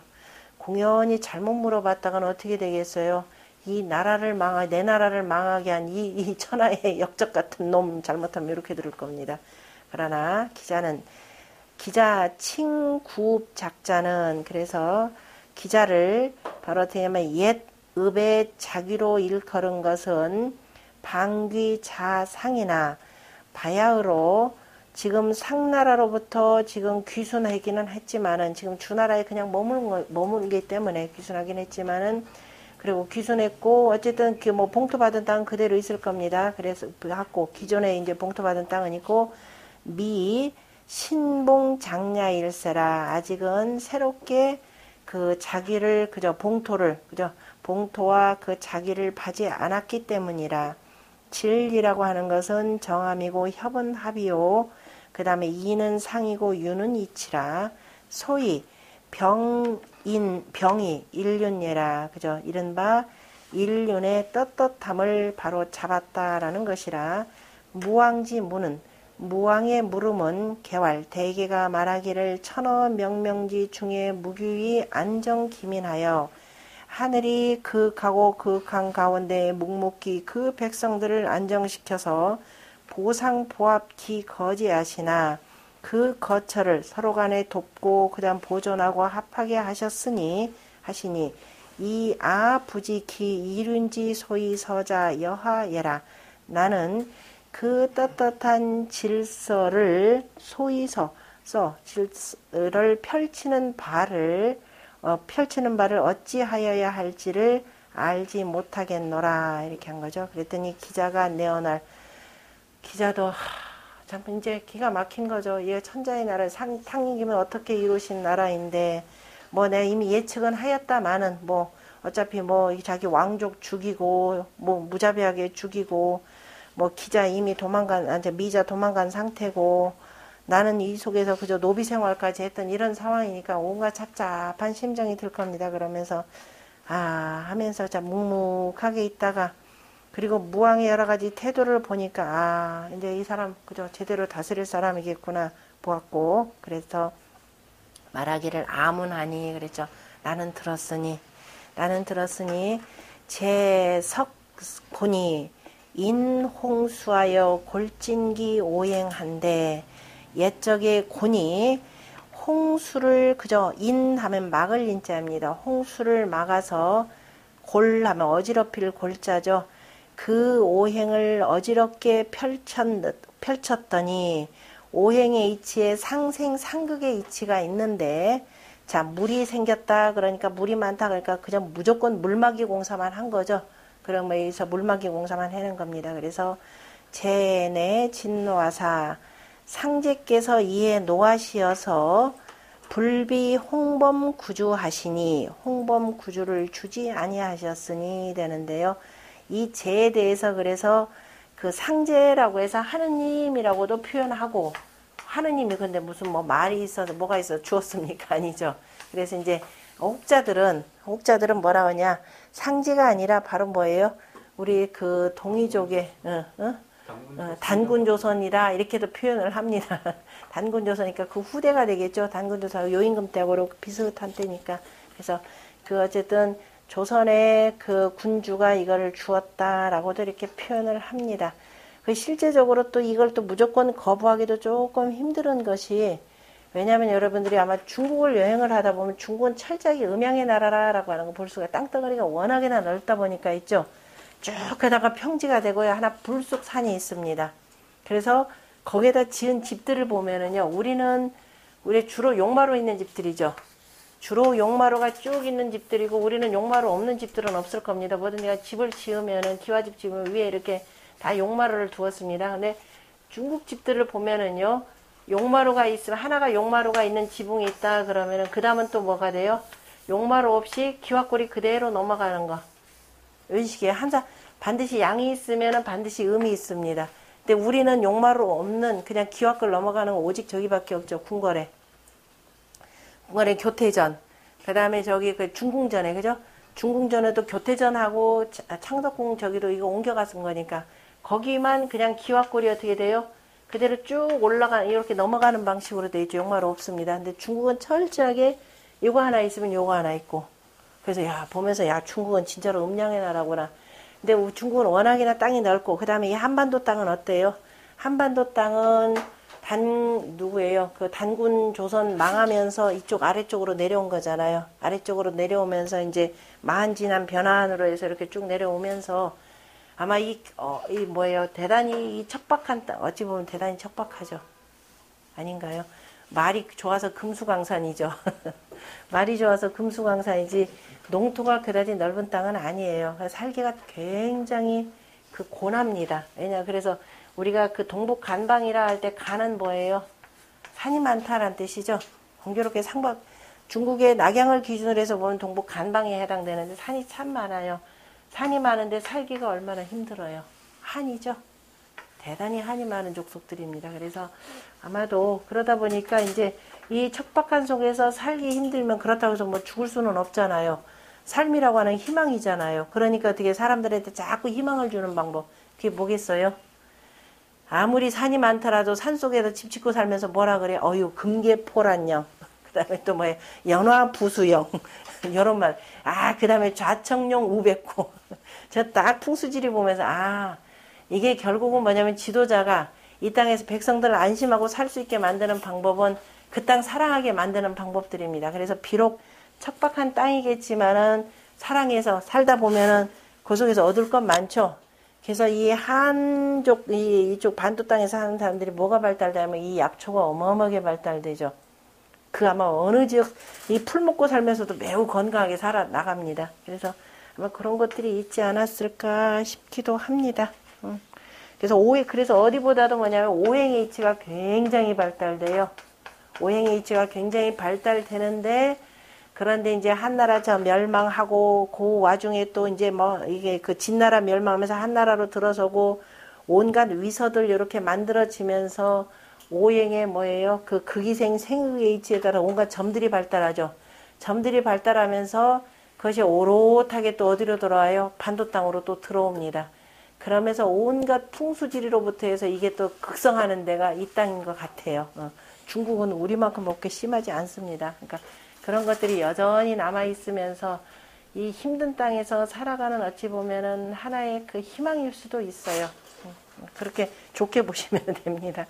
Speaker 1: 공연히 잘못 물어봤다가는 어떻게 되겠어요? 내 나라를 망하게 한 이 천하의 역적 같은 놈 잘못하면 이렇게 들을 겁니다. 그러나 기자 칭구읍 작자는 그래서 기자를 바로 어떻게 하면 옛 읍의 자기로 일컬은 것은 방귀자상이나 바야흐로 지금 상나라로부터 지금 귀순하기는 했지만은 지금 주나라에 그냥 머물기 때문에 귀순하긴 했지만은 그리고 귀순했고 어쨌든 그 뭐 봉투 받은 땅은 그대로 있을 겁니다. 그래서 갖고 기존에 이제 봉투 받은 땅은 있고 미 신봉 장야일세라 아직은 새롭게 그 자기를 봉토와 그 자기를 파지 않았기 때문이라. 질이라고 하는 것은 정함이고 협은 합이요. 그 다음에 이는 상이고 유는 이치라. 소위 병이 일륜예라. 그죠? 이른바 일륜의 떳떳함을 바로 잡았다라는 것이라. 무왕지 무는 무왕의 물음은 개왈 대개가 말하기를 천어 명명지 중에 무규히 안정기민하여 하늘이 극하고 극한 가운데 묵묵히 그 백성들을 안정시켜서 보상보합기 거지하시나 그 거처를 서로 간에 돕고 그다음 보존하고 합하게 하시니 이 부지키 이륜지 소위 서자 여하예라. 나는 그 떳떳한 질서를 질서를 펼치는 바를 어찌하여야 할지를 알지 못하겠노라. 이렇게 한 거죠. 그랬더니 기자가 기자도 참 이제 기가 막힌 거죠. 얘 천자의 나라 탕이기면 어떻게 이루신 나라인데 뭐 내가 이미 예측은 하였다마는 뭐 어차피 뭐 자기 왕족 죽이고 뭐 무자비하게 죽이고 뭐 기자 이미 미자 도망간 상태고 나는 이 속에서 그저 노비 생활까지 했던 이런 상황이니까 온갖 착잡한 심정이 들 겁니다. 그러면서 하면서 자 묵묵하게 있다가 그리고 무왕의 여러 가지 태도를 보니까 이제 이 사람 그저 제대로 다스릴 사람이겠구나 보았고 그래서 말하기를 아문하니 그랬죠. 나는 들었으니 제 석곤이 인홍수하여 골진기 오행한데 옛적의 곤이 홍수를 그저 인하면 막을 인자입니다. 홍수를 막아서 골하면 어지럽힐 골자죠. 그 오행을 어지럽게 펼쳤더니 오행의 이치에 상생상극의 이치가 있는데 자 물이 생겼다 그러니까 물이 많다 그러니까 그냥 무조건 물막이 공사만 한 거죠. 그러면 여기서 물막이 공사만 해는 겁니다. 그래서 제내 진노하사 상제께서 이에 노하시어서 불비 홍범구주하시니 홍범구주를 주지 아니하셨으니 되는데요. 이 제에 대해서 그래서 그 상제라고 해서 하느님이라고도 표현하고 하느님이 근데 무슨 뭐 말이 있어서 뭐가 있어 주었습니까? 아니죠. 그래서 이제 혹자들은 뭐라 하냐 상제가 아니라 바로 뭐예요? 우리 그 동이족의 단군조선이라 이렇게도 표현을 합니다. 단군조선이니까 그 후대가 되겠죠. 단군조선 요임금 때하고 비슷한 때니까. 그래서 그 어쨌든 조선의 그 군주가 이거를 주었다라고도 이렇게 표현을 합니다. 그 실제적으로 또 이걸 또 무조건 거부하기도 조금 힘든 것이 왜냐하면 여러분들이 아마 중국을 여행을 하다 보면 중국은 철저하게 음양의 나라라고 하는 거 볼 수가 땅덩어리가 워낙에나 넓다 보니까 있죠. 쭉 게다가 평지가 되고요. 하나 불쑥 산이 있습니다. 그래서 거기에다 지은 집들을 보면은요. 우리 주로 용마로 있는 집들이죠. 주로 용마로가 쭉 있는 집들이고 우리는 용마로 없는 집들은 없을 겁니다. 뭐든지 집을 지으면은 기와집 지으면 위에 이렇게 다 용마로를 두었습니다. 근데 중국 집들을 보면은요. 용마로가 있으면 하나가 용마로가 있는 지붕이 있다 그러면은 그 다음은 또 뭐가 돼요? 용마로 없이 기와골이 그대로 넘어가는 거. 이런 식이에요. 항상 반드시 양이 있으면은 반드시 음이 있습니다. 근데 우리는 용마로 없는 그냥 기와골 넘어가는 거 오직 저기밖에 없죠. 궁궐에 교태전. 그 다음에 저기 그 중궁전에 그죠? 중궁전에도 교태전하고 창덕궁 저기로 이거 옮겨갔은 거니까 거기만 그냥 기와골이 어떻게 돼요? 그대로 쭉 이렇게 넘어가는 방식으로 돼 있죠. 용마로 없습니다. 근데 중국은 철저하게 이거 하나 있으면 요거 하나 있고. 그래서 보면서 중국은 진짜로 음양의 나라구나. 근데 중국은 워낙이나 땅이 넓고, 그 다음에 이 한반도 땅은 어때요? 한반도 땅은 누구예요? 그 단군 조선 망하면서 이쪽 아래쪽으로 내려온 거잖아요. 아래쪽으로 내려오면서 이제 만진한 변환으로 해서 이렇게 쭉 내려오면서 아마 대단히 이 척박한 땅, 어찌 보면 대단히 척박하죠. 아닌가요? 말이 좋아서 금수강산이죠. 말이 좋아서 금수강산이지, 농토가 그다지 넓은 땅은 아니에요. 살기가 굉장히 고납니다. 그래서 우리가 그 동북 간방이라 할 때 간은 뭐예요? 산이 많다라는 뜻이죠. 공교롭게 중국의 낙양을 기준으로 해서 보면 동북 간방에 해당되는데 산이 참 많아요. 산이 많은데 살기가 얼마나 힘들어요. 한이죠. 대단히 한이 많은 족속들입니다. 그래서 아마도 그러다 보니까 이제 이 척박한 속에서 살기 힘들면 그렇다고 해서 뭐 죽을 수는 없잖아요. 삶이라고 하는 희망이잖아요. 그러니까 어떻게 사람들한테 자꾸 희망을 주는 방법. 그게 뭐겠어요? 아무리 산이 많더라도 산 속에서 집 짓고 살면서 뭐라 그래? 금계포란령. 그 다음에 또 뭐예요? 연화부수영. 이런 말. 그 다음에 좌청룡 우백호. 저 딱 풍수지리 보면서, 이게 결국은 뭐냐면 지도자가 이 땅에서 백성들을 안심하고 살 수 있게 만드는 방법은 그 땅 사랑하게 만드는 방법들입니다. 그래서 비록 척박한 땅이겠지만은 사랑해서 살다 보면은 그 속에서 얻을 건 많죠. 그래서 이쪽 반도 땅에 사는 사람들이 뭐가 발달되면 이 약초가 어마어마하게 발달되죠. 아마 어느 지역, 이 풀 먹고 살면서도 매우 건강하게 살아나갑니다. 그래서 아마 그런 것들이 있지 않았을까 싶기도 합니다. 그래서 어디보다도 뭐냐면 오행의 이치가 굉장히 발달돼요. 오행의 이치가 굉장히 발달되는데, 그런데 이제 한나라 멸망하고, 그 와중에 또 이제 이게 진나라 멸망하면서 한나라로 들어서고, 온갖 위서들 이렇게 만들어지면서, 오행의 뭐예요? 극이생 생극의 이치에 따라 온갖 점들이 발달하죠. 점들이 발달하면서, 그것이 오롯하게 또 어디로 돌아와요? 반도 땅으로 또 들어옵니다. 그러면서 온갖 풍수지리로부터 해서 이게 또 극성하는 데가 이 땅인 것 같아요. 중국은 우리만큼 그렇게 심하지 않습니다. 그러니까 그런 것들이 여전히 남아있으면서 이 힘든 땅에서 살아가는 어찌 보면은 하나의 희망일 수도 있어요. 그렇게 좋게 보시면 됩니다.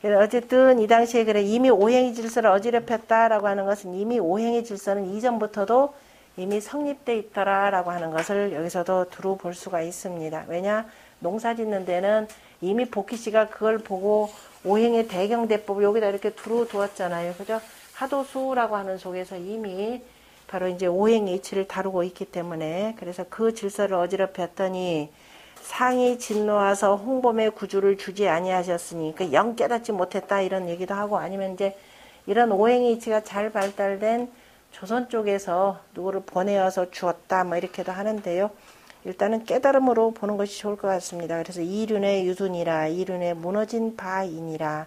Speaker 1: 그래서 어쨌든 이 당시에 이미 오행의 질서를 어지럽혔다라고 하는 것은 이미 오행의 질서는 이전부터도 이미 성립돼 있더라라고 하는 것을 여기서도 두루 볼 수가 있습니다. 왜냐? 농사 짓는 데는 이미 복희 씨가 그걸 보고 오행의 대경대법을 여기다 이렇게 두루 두었잖아요. 그죠? 하도수라고 하는 속에서 이미 바로 이제 오행의 이치를 다루고 있기 때문에, 그래서 그 질서를 어지럽혔더니 상이 진노하서 홍범의 구주를 주지 아니하셨으니, 영 깨닫지 못했다 이런 얘기도 하고, 아니면 이제 이런 오행의 이치가 잘 발달된 조선 쪽에서 누구를 보내어서 주었다 뭐 이렇게도 하는데요. 일단은 깨달음으로 보는 것이 좋을 것 같습니다. 그래서 이륜의 유둔이라, 이륜의 무너진 바이니라,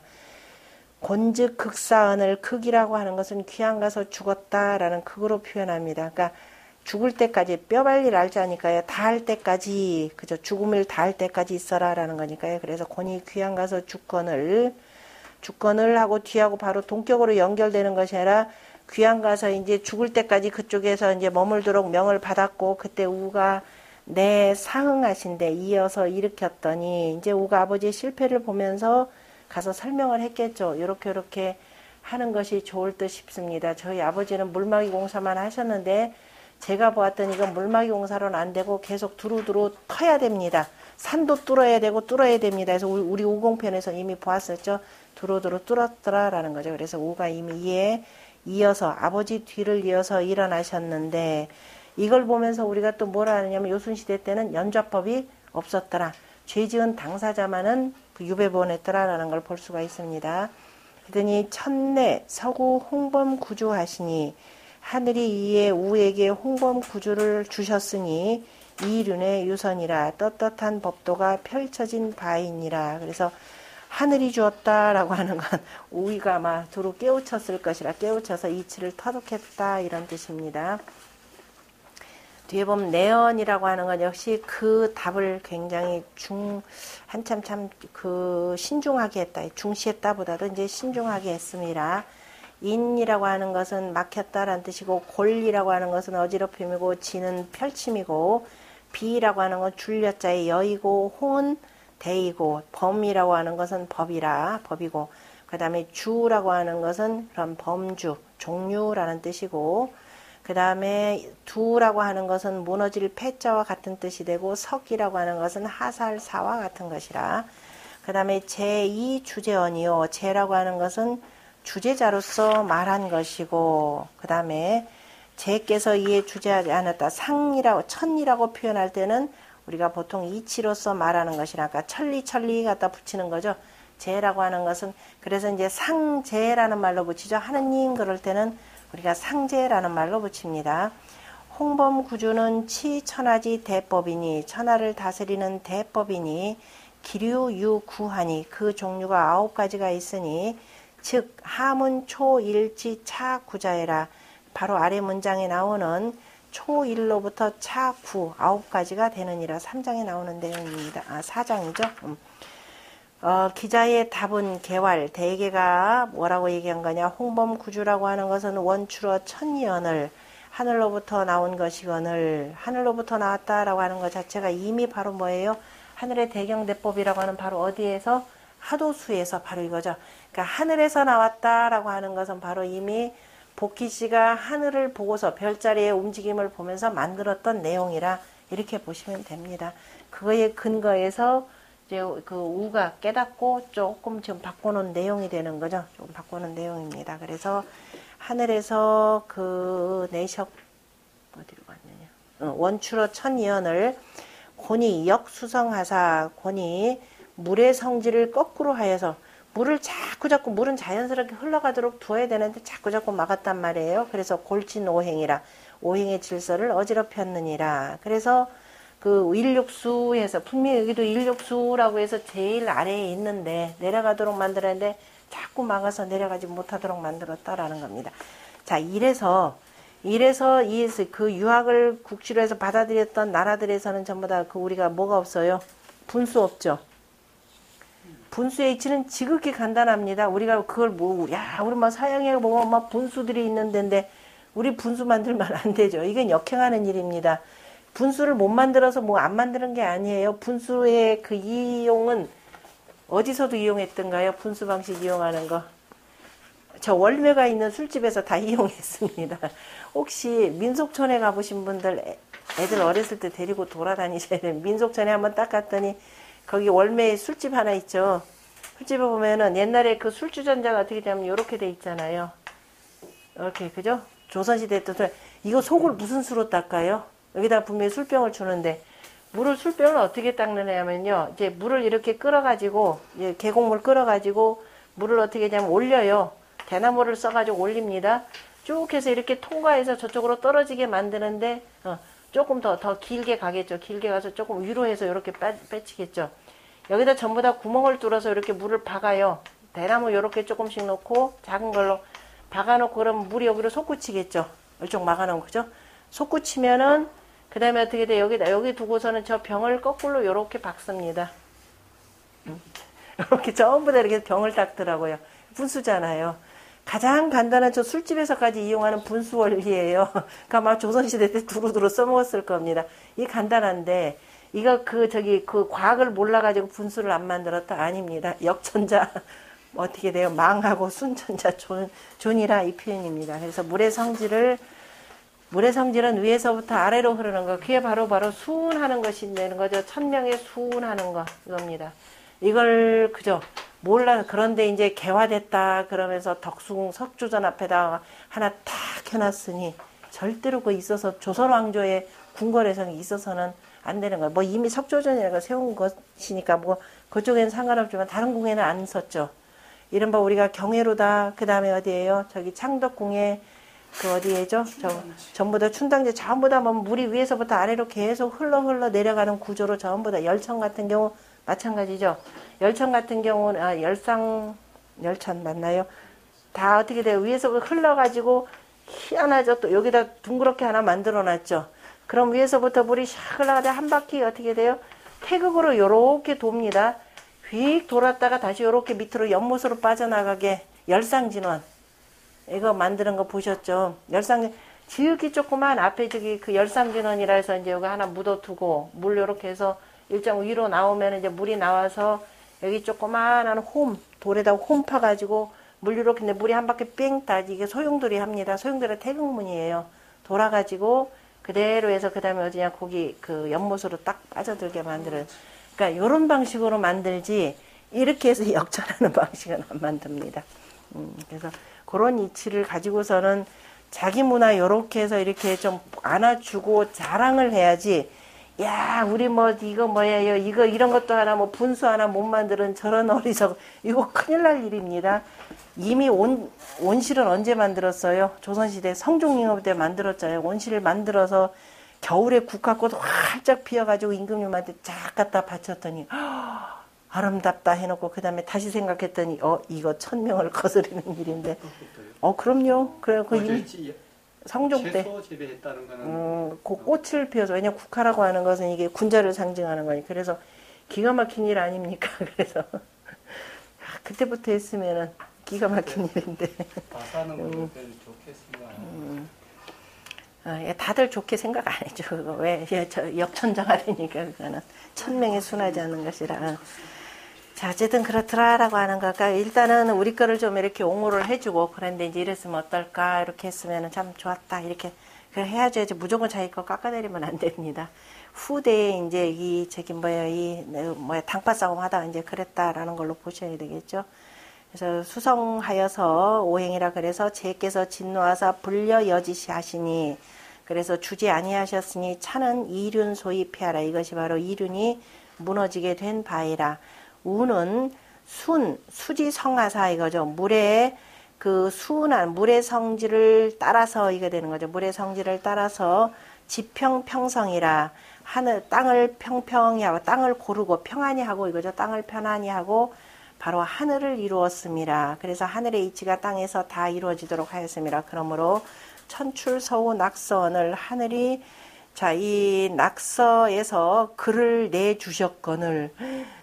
Speaker 1: 곤즉 극사언을, 극이라고 하는 것은 귀양 가서 죽었다라는 극으로 표현합니다. 그러니까 죽을 때까지, 뼈발릴 알자니까요. 다할 때까지, 그죠? 죽음을 다할 때까지 있어라라는 거니까요. 그래서 곤이 귀양 가서 죽건을 하고 뒤하고 바로 동격으로 연결되는 것이 아니라, 귀양 가서 이제 죽을 때까지 그쪽에서 이제 머물도록 명을 받았고, 그때 우가 내 사흥하신데 이어서 일으켰더니, 이제 우가 아버지의 실패를 보면서 가서 설명을 했겠죠. 요렇게 하는 것이 좋을 듯 싶습니다. 저희 아버지는 물막이 공사만 하셨는데, 제가 보았더니 이건 물막이 공사로는 안 되고 계속 두루두루 터야 됩니다. 산도 뚫어야 됩니다. 그래서 우리 우공편에서 이미 보았었죠. 두루두루 뚫었더라라는 거죠. 그래서 우가 이미 이어서 아버지 뒤를 이어서 일어나셨는데, 이걸 보면서 우리가 또 뭐라 하느냐면, 요순시대 때는 연좌법이 없었더라. 죄지은 당사자만은 유배보냈더라라는 걸 볼 수가 있습니다. 그러더니 첫내 서구 홍범 구주하시니, 하늘이 이에 우에게 홍범 구주를 주셨으니 이륜의 유선이라, 떳떳한 법도가 펼쳐진 바이니라. 그래서 하늘이 주었다라고 하는 건 우위가 아마 두루 깨우쳤을 것이라, 깨우쳐서 이치를 터득했다 이런 뜻입니다. 뒤에 보면 내연이라고 하는 건 역시 그 답을 굉장히 한참 참 그 신중하게 했다. 중시했다 보다도 이제 신중하게 했습니다. 인이라고 하는 것은 막혔다라는 뜻이고, 골이라고 하는 것은 어지럽힘이고, 지는 펼침이고, 비라고 하는 건 줄여자의 여이고, 홍은 대이고, 범이라고 하는 것은 법이고, 그 다음에 주라고 하는 것은 그런 범주, 종류라는 뜻이고, 그 다음에 두라고 하는 것은 무너질 패자와 같은 뜻이 되고, 석이라고 하는 것은 하살사와 같은 것이라. 그 다음에 제2 주제언이요. 제라고 하는 것은 주제자로서 말한 것이고, 그 다음에 제께서 이에 주제하지 않았다. 천이라고 표현할 때는 우리가 보통 이치로서 말하는 것이라. 아까 천리 갖다 붙이는 거죠. 제라고 하는 것은, 그래서 이제 상제라는 말로 붙이죠. 하느님 그럴 때는 우리가 상제라는 말로 붙입니다. 홍범구주는 치천하지 대법이니, 천하를 다스리는 대법이니, 기류유구하니, 그 종류가 9가지가 있으니, 즉 하문 초일지 차구자해라. 바로 아래 문장에 나오는 초일로부터 차구 9가지가 되느니라. 3장에 나오는 내용입니다. 4장이죠. 기자의 답은 개활, 대개가 뭐라고 얘기한 거냐. 홍범구주라고 하는 것은 원추러 천년을, 하늘로부터 나온 것이거늘, 하늘로부터 나왔다라고 하는 것 자체가 이미 바로 뭐예요? 하늘의 대경대법이라고 하는 바로 어디에서? 하도수에서 바로 이거죠. 그러니까 하늘에서 나왔다라고 하는 것은 바로 이미 복희 씨가 하늘을 보고서 별자리의 움직임을 보면서 만들었던 내용이라 이렇게 보시면 됩니다. 그거에 근거해서 이제 그 우가 깨닫고 조금 지금 바꿔놓은 내용이 되는 거죠. 조금 바꿔놓은 내용입니다. 그래서 하늘에서 그 내석 어디로 갔느냐? 원추러 천이언을 곤이 역수성하사, 곤이 물의 성질을 거꾸로 하여서 물을 자꾸 물은 자연스럽게 흘러가도록 두어야 되는데 자꾸 막았단 말이에요. 그래서 골진 오행이라, 오행의 질서를 어지럽혔느니라. 그래서 그 일육수에서 분명히 여기도 일육수라고 해서 제일 아래에 있는데 내려가도록 만들었는데 자꾸 막아서 내려가지 못하도록 만들었다라는 겁니다. 자, 이래서 그 유학을 국시로 해서 받아들였던 나라들에서는 전부 다 그 우리가 뭐가 없어요? 분수 없죠. 분수의 이치는 지극히 간단합니다. 우리가 그걸 모으고, 우리 막 서양에 보면 막 분수들이 있는 데인데 우리 분수 만들면 안 되죠. 이건 역행하는 일입니다. 분수를 못 만들어서 뭐 안 만드는 게 아니에요. 분수의 그 이용은 어디서도 이용했던가요? 분수 방식 이용하는 거. 저 월매가 있는 술집에서 다 이용했습니다. 혹시 민속촌에 가보신 분들 애들 어렸을 때 데리고 돌아다니셔야 돼요. 민속촌에 한번 딱 갔더니 거기 월매에 술집 하나 있죠. 술집에 보면은 옛날에 그 술주전자가 어떻게 되면 이렇게 돼 있잖아요. 이렇게, 그죠? 조선시대 때 이거 속을 무슨 수로 닦아요? 여기다 분명히 술병을 주는데 술병을 어떻게 닦느냐면요. 이제 물을 이렇게 끓여가지고, 계곡물 끓여가지고 물을 어떻게 하냐면 올려요. 대나무를 써가지고 올립니다. 쭉 해서 이렇게 통과해서 저쪽으로 떨어지게 만드는데, 조금 더 길게 가겠죠. 길게 가서 조금 위로 해서 이렇게 빼치겠죠. 여기다 전부 다 구멍을 뚫어서 이렇게 물을 박아요. 대나무 이렇게 조금씩 넣고 작은 걸로 박아놓고 그러면 물이 여기로 솟구치겠죠. 이쪽 막아놓은 거죠. 솟구치면은 그 다음에 어떻게 돼? 여기 두고서는 저 병을 거꾸로 이렇게 박습니다. 이렇게 전부 다 이렇게 병을 닦더라고요. 분수잖아요. 가장 간단한 저 술집에서까지 이용하는 분수 원리예요. 그러니까 아마 조선시대 때 두루두루 써먹었을 겁니다. 이 간단한데 이거 그 과학을 몰라가지고 분수를 안 만들었다? 아닙니다. 역천자 어떻게 돼요? 망하고 순천자 존이라 이 표현입니다. 그래서 물의 성질은 위에서부터 아래로 흐르는 거. 그게 바로 수운하는 것이 되는 거죠. 천명의 수운하는 거 이겁니다. 이걸 그죠? 몰라. 그런데 이제 개화됐다 그러면서 덕숭 석주전 앞에다 하나 탁 해놨으니 절대로 그 있어서 조선 왕조의 궁궐에서는 있어서는 안 되는 거예요. 뭐 이미 석조전이라고 세운 것이니까 뭐 그쪽에는 상관없지만 다른 궁에는 안 섰죠. 이른바 우리가 경회로다. 그 다음에 어디예요? 저기 창덕궁에 그 어디에죠? 전부 다 춘당제 전부 다 뭐 물이 위에서부터 아래로 계속 흘러 내려가는 구조로 전부 다 열천 같은 경우 마찬가지죠. 열천 같은 경우는 열천 맞나요? 다 어떻게 돼요? 위에서 흘러가지고 희한하죠. 또 여기다 둥그렇게 하나 만들어 놨죠. 그럼 위에서부터 물이 샥 흘러가다 한 바퀴 어떻게 돼요? 태극으로 요렇게 돕니다. 휙 돌았다가 다시 요렇게 밑으로 연못으로 빠져나가게 열상진원. 이거 만드는 거 보셨죠? 지극히 조그만 앞에 저기 그 열상진원이라 해서 이제 여기 하나 묻어두고 물 요렇게 해서 일정 위로 나오면 이제 물이 나와서 여기 조그만한 돌에다 홈 파가지고 물 요렇게 근데 물이 한 바퀴 뺑 따지 이게 소용돌이 합니다. 소용돌이 태극문이에요. 돌아가지고 그대로 해서 그 다음에 어디냐 거기 그 연못으로 딱 빠져들게 만드는 그러니까 요런 방식으로 만들지 이렇게 해서 역전하는 방식은 안 만듭니다. 그래서 그런 이치를 가지고서는 자기 문화 요렇게 해서 이렇게 좀 안아주고 자랑을 해야지 야 우리 뭐 이거 뭐예요 이거 이런 것도 하나 뭐 분수 하나 못 만드는 저런 어리석 이거 큰일 날 일입니다. 이미 온실은 언제 만들었어요? 조선시대 성종잉업 때 만들었잖아요. 온실을 만들어서 겨울에 국화꽃 활짝 피어가지고 임금님한테 쫙 갖다 바쳤더니 아름답다 해놓고 그 다음에 다시 생각했더니 이거 1000명을 거스르는 일인데 그럼요. 그래 그 이미 성종 때
Speaker 3: 채소 재배했다는 거는
Speaker 1: 그 꽃을 피워서 왜냐 국화라고 하는 것은 이게 군자를 상징하는 거니 그래서 기가 막힌 일 아닙니까? 그래서 그때부터 했으면은 기가 막힌 일인데.
Speaker 3: 마사는 뭐 좋겠습니다.
Speaker 1: 다들 좋게 생각 안 해줘. 그거 왜 역천장하려니까 그거는 1000명에 순하지 않는 것이라. 자, 어쨌든 그렇더라라고 하는 거니까 일단은 우리 거를 좀 이렇게 옹호를 해주고 그런데 이제 이랬으면 어떨까 이렇게 했으면 참 좋았다 이렇게 그래 해야죠. 무조건 자기 거 깎아내리면 안 됩니다. 후대에 이제 당파 싸움 하다가 이제 그랬다라는 걸로 보셔야 되겠죠. 그래서 수성하여서 오행이라 그래서 제께서 진노하사 불려 여지시 하시니 그래서 주지 아니하셨으니 차는 이륜 소위 피하라. 이것이 바로 이륜이 무너지게 된 바이라. 우는 수지 성하사 이거죠. 물의 그 수운한 물의 성질을 따라서 이게 되는 거죠. 물의 성질을 따라서 지평평성이라. 땅을 평평히 하고 땅을 고르고 평안히 하고 이거죠. 땅을 편안히 하고 바로 하늘을 이루었습니다. 그래서 하늘의 이치가 땅에서 다 이루어지도록 하였습니다. 그러므로 천출서우 낙서원을 하늘이 이 낙서에서 글을 내주셨거늘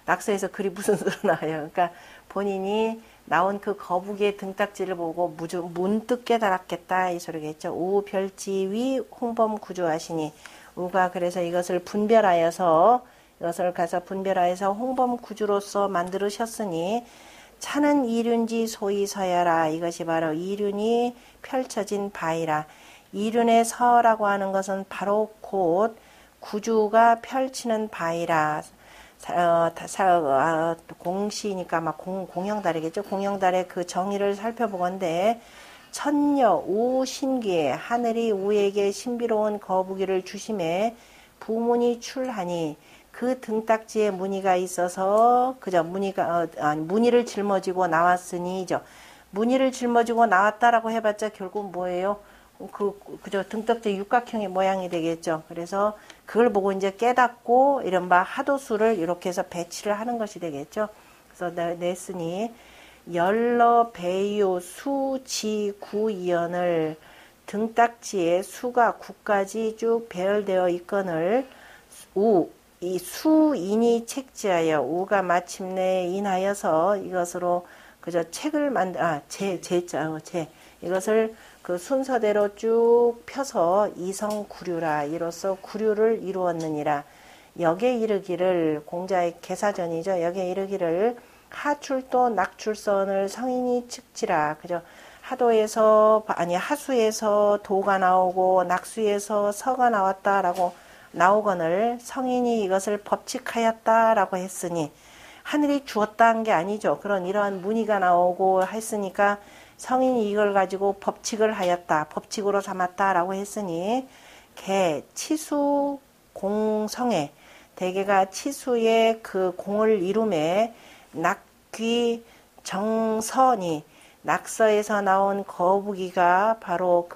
Speaker 1: 낙서에서 글이 무슨 수로 나와요. 그러니까 본인이 나온 그 거북이의 등딱지를 보고 문득 깨달았겠다 이 소리겠죠. 우별지위 홍범구조하시니 우가 그래서 이것을 분별하여서 홍범구주로서 만들으셨으니 차는 이륜지 소위 서야라. 이것이 바로 이륜이 펼쳐진 바이라. 이륜의 서라고 하는 것은 바로 곧 구주가 펼치는 바이라. 공시니까 막 공영달이겠죠. 공영달의 그 정의를 살펴보건대 천녀 우신기에 하늘이 우에게 신비로운 거북이를 주심에 부문이 출하니 그 등딱지에 무늬가 있어서 그저 무늬를 짊어지고 나왔으니죠. 무늬를 짊어지고 나왔다라고 해봤자 결국 뭐예요? 그저 등딱지 육각형의 모양이 되겠죠. 그래서 그걸 보고 이제 깨닫고 이른바 하도수를 이렇게 해서 배치를 하는 것이 되겠죠. 그래서 냈으니 열러 배요 수지 구이연을 등딱지에 수가 구까지 쭉 배열되어 있거늘 이 수인이 책지하여 우가 마침내 인하여서 이것으로 그저 책을 이것을 그 순서대로 쭉 펴서 이성구류라 이로써 구류를 이루었느니라. 역에 이르기를 공자의 개사전이죠. 역에 이르기를 하출도 낙출선을 성인이 측지라. 그죠? 하수에서 도가 나오고 낙수에서 서가 나왔다라고 나오거늘 성인이 이것을 법칙하였다라고 했으니 하늘이 주었다는 게 아니죠. 이러한 문의가 나오고 했으니까 성인이 이걸 가지고 법칙을 하였다. 법칙으로 삼았다라고 했으니 치수 공성에 대개가 치수의 그 공을 이룸에 낙귀 정선이 낙서에서 나온 거북이가 바로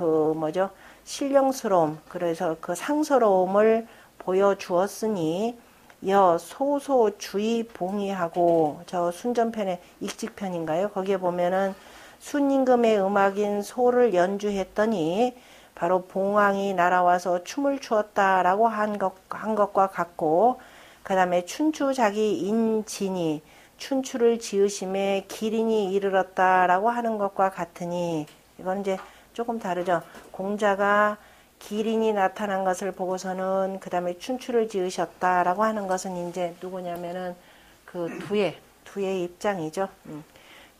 Speaker 1: 신령스러움, 그래서 그 상스러움을 보여주었으니 소소 주의 봉의하고 저 순전편의 익직편인가요? 거기에 보면은 순임금의 음악인 소를 연주했더니 바로 봉황이 날아와서 춤을 추었다라고 한 것과 같고, 그 다음에 춘추 자기 인진이 춘추를 지으심에 기린이 이르렀다라고 하는 것과 같으니, 이건 이제 조금 다르죠. 공자가 기린이 나타난 것을 보고서는 그 다음에 춘추를 지으셨다라고 하는 것은 이제 누구냐면은 그 두의 입장이죠.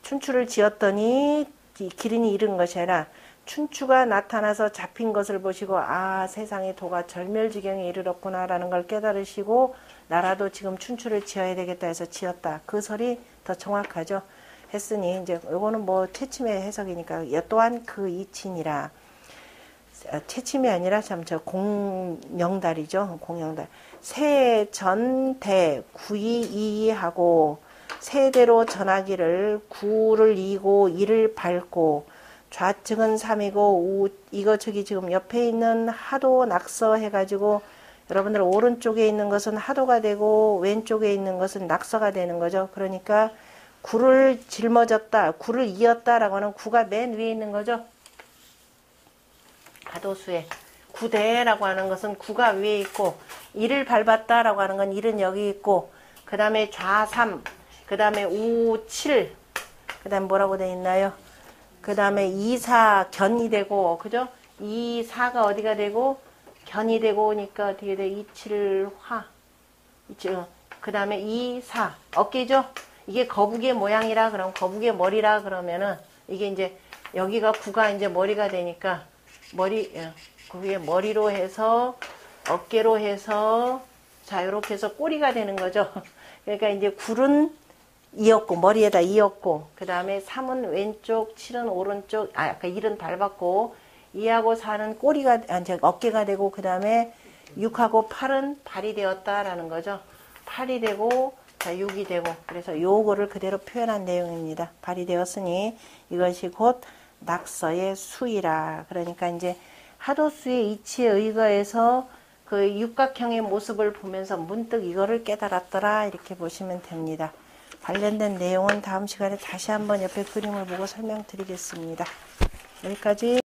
Speaker 1: 춘추를 지었더니 기린이 이른 것이 아니라 춘추가 나타나서 잡힌 것을 보시고 아 세상에 도가 절멸지경에 이르렀구나라는 걸 깨달으시고 나라도 지금 춘추를 지어야 되겠다 해서 지었다. 그 설이 더 정확하죠. 했으니 이제 요거는 뭐 채침의 해석이니까 또한 그 이친이라 채침이 아니라 참 저 공명달이죠. 공명달. 세전대 구이이하고 세대로 전하기를 구를 이고 이를 밟고 좌측은 3이고 이거 저기 지금 옆에 있는 하도 낙서 해가지고 여러분들 오른쪽에 있는 것은 하도가 되고 왼쪽에 있는 것은 낙서가 되는 거죠. 그러니까 구를 짊어졌다, 구를 이었다라고 하는 구가 맨 위에 있는 거죠. 하도수에 구대라고 하는 것은 구가 위에 있고 이를 밟았다라고 하는 건 일은 여기 있고 그 다음에 좌3, 그 다음에 우7, 그 다음에 뭐라고 되어 있나요? 그 다음에 2사 견이 되고 그죠? 2사가 어디가 되고 견이 되고 오니까 어떻게 돼? 27화 그 다음에 2사 어깨죠? 이게 거북이의 모양이라 그러면 거북이의 머리라 그러면은 이게 이제 여기가 구가 이제 머리가 되니까 거기에 머리로 해서 어깨로 해서 자 이렇게 해서 꼬리가 되는 거죠. 그러니까 이제 굴은 이었고 머리에다 이었고 그 다음에 3은 왼쪽 7은 오른쪽 아까 1은 밟았고 2하고 4는 꼬리가 어깨가 되고 그 다음에 6하고 8은 발이 되었다라는 거죠. 8이 되고 자 6이 되고 그래서 요거를 그대로 표현한 내용입니다. 발이 되었으니 이것이 곧 낙서의 수이라. 그러니까 이제 하도수의 이치에 의거해서 그 육각형의 모습을 보면서 문득 이거를 깨달았더라 이렇게 보시면 됩니다. 관련된 내용은 다음 시간에 다시 한번 옆에 그림을 보고 설명드리겠습니다. 여기까지.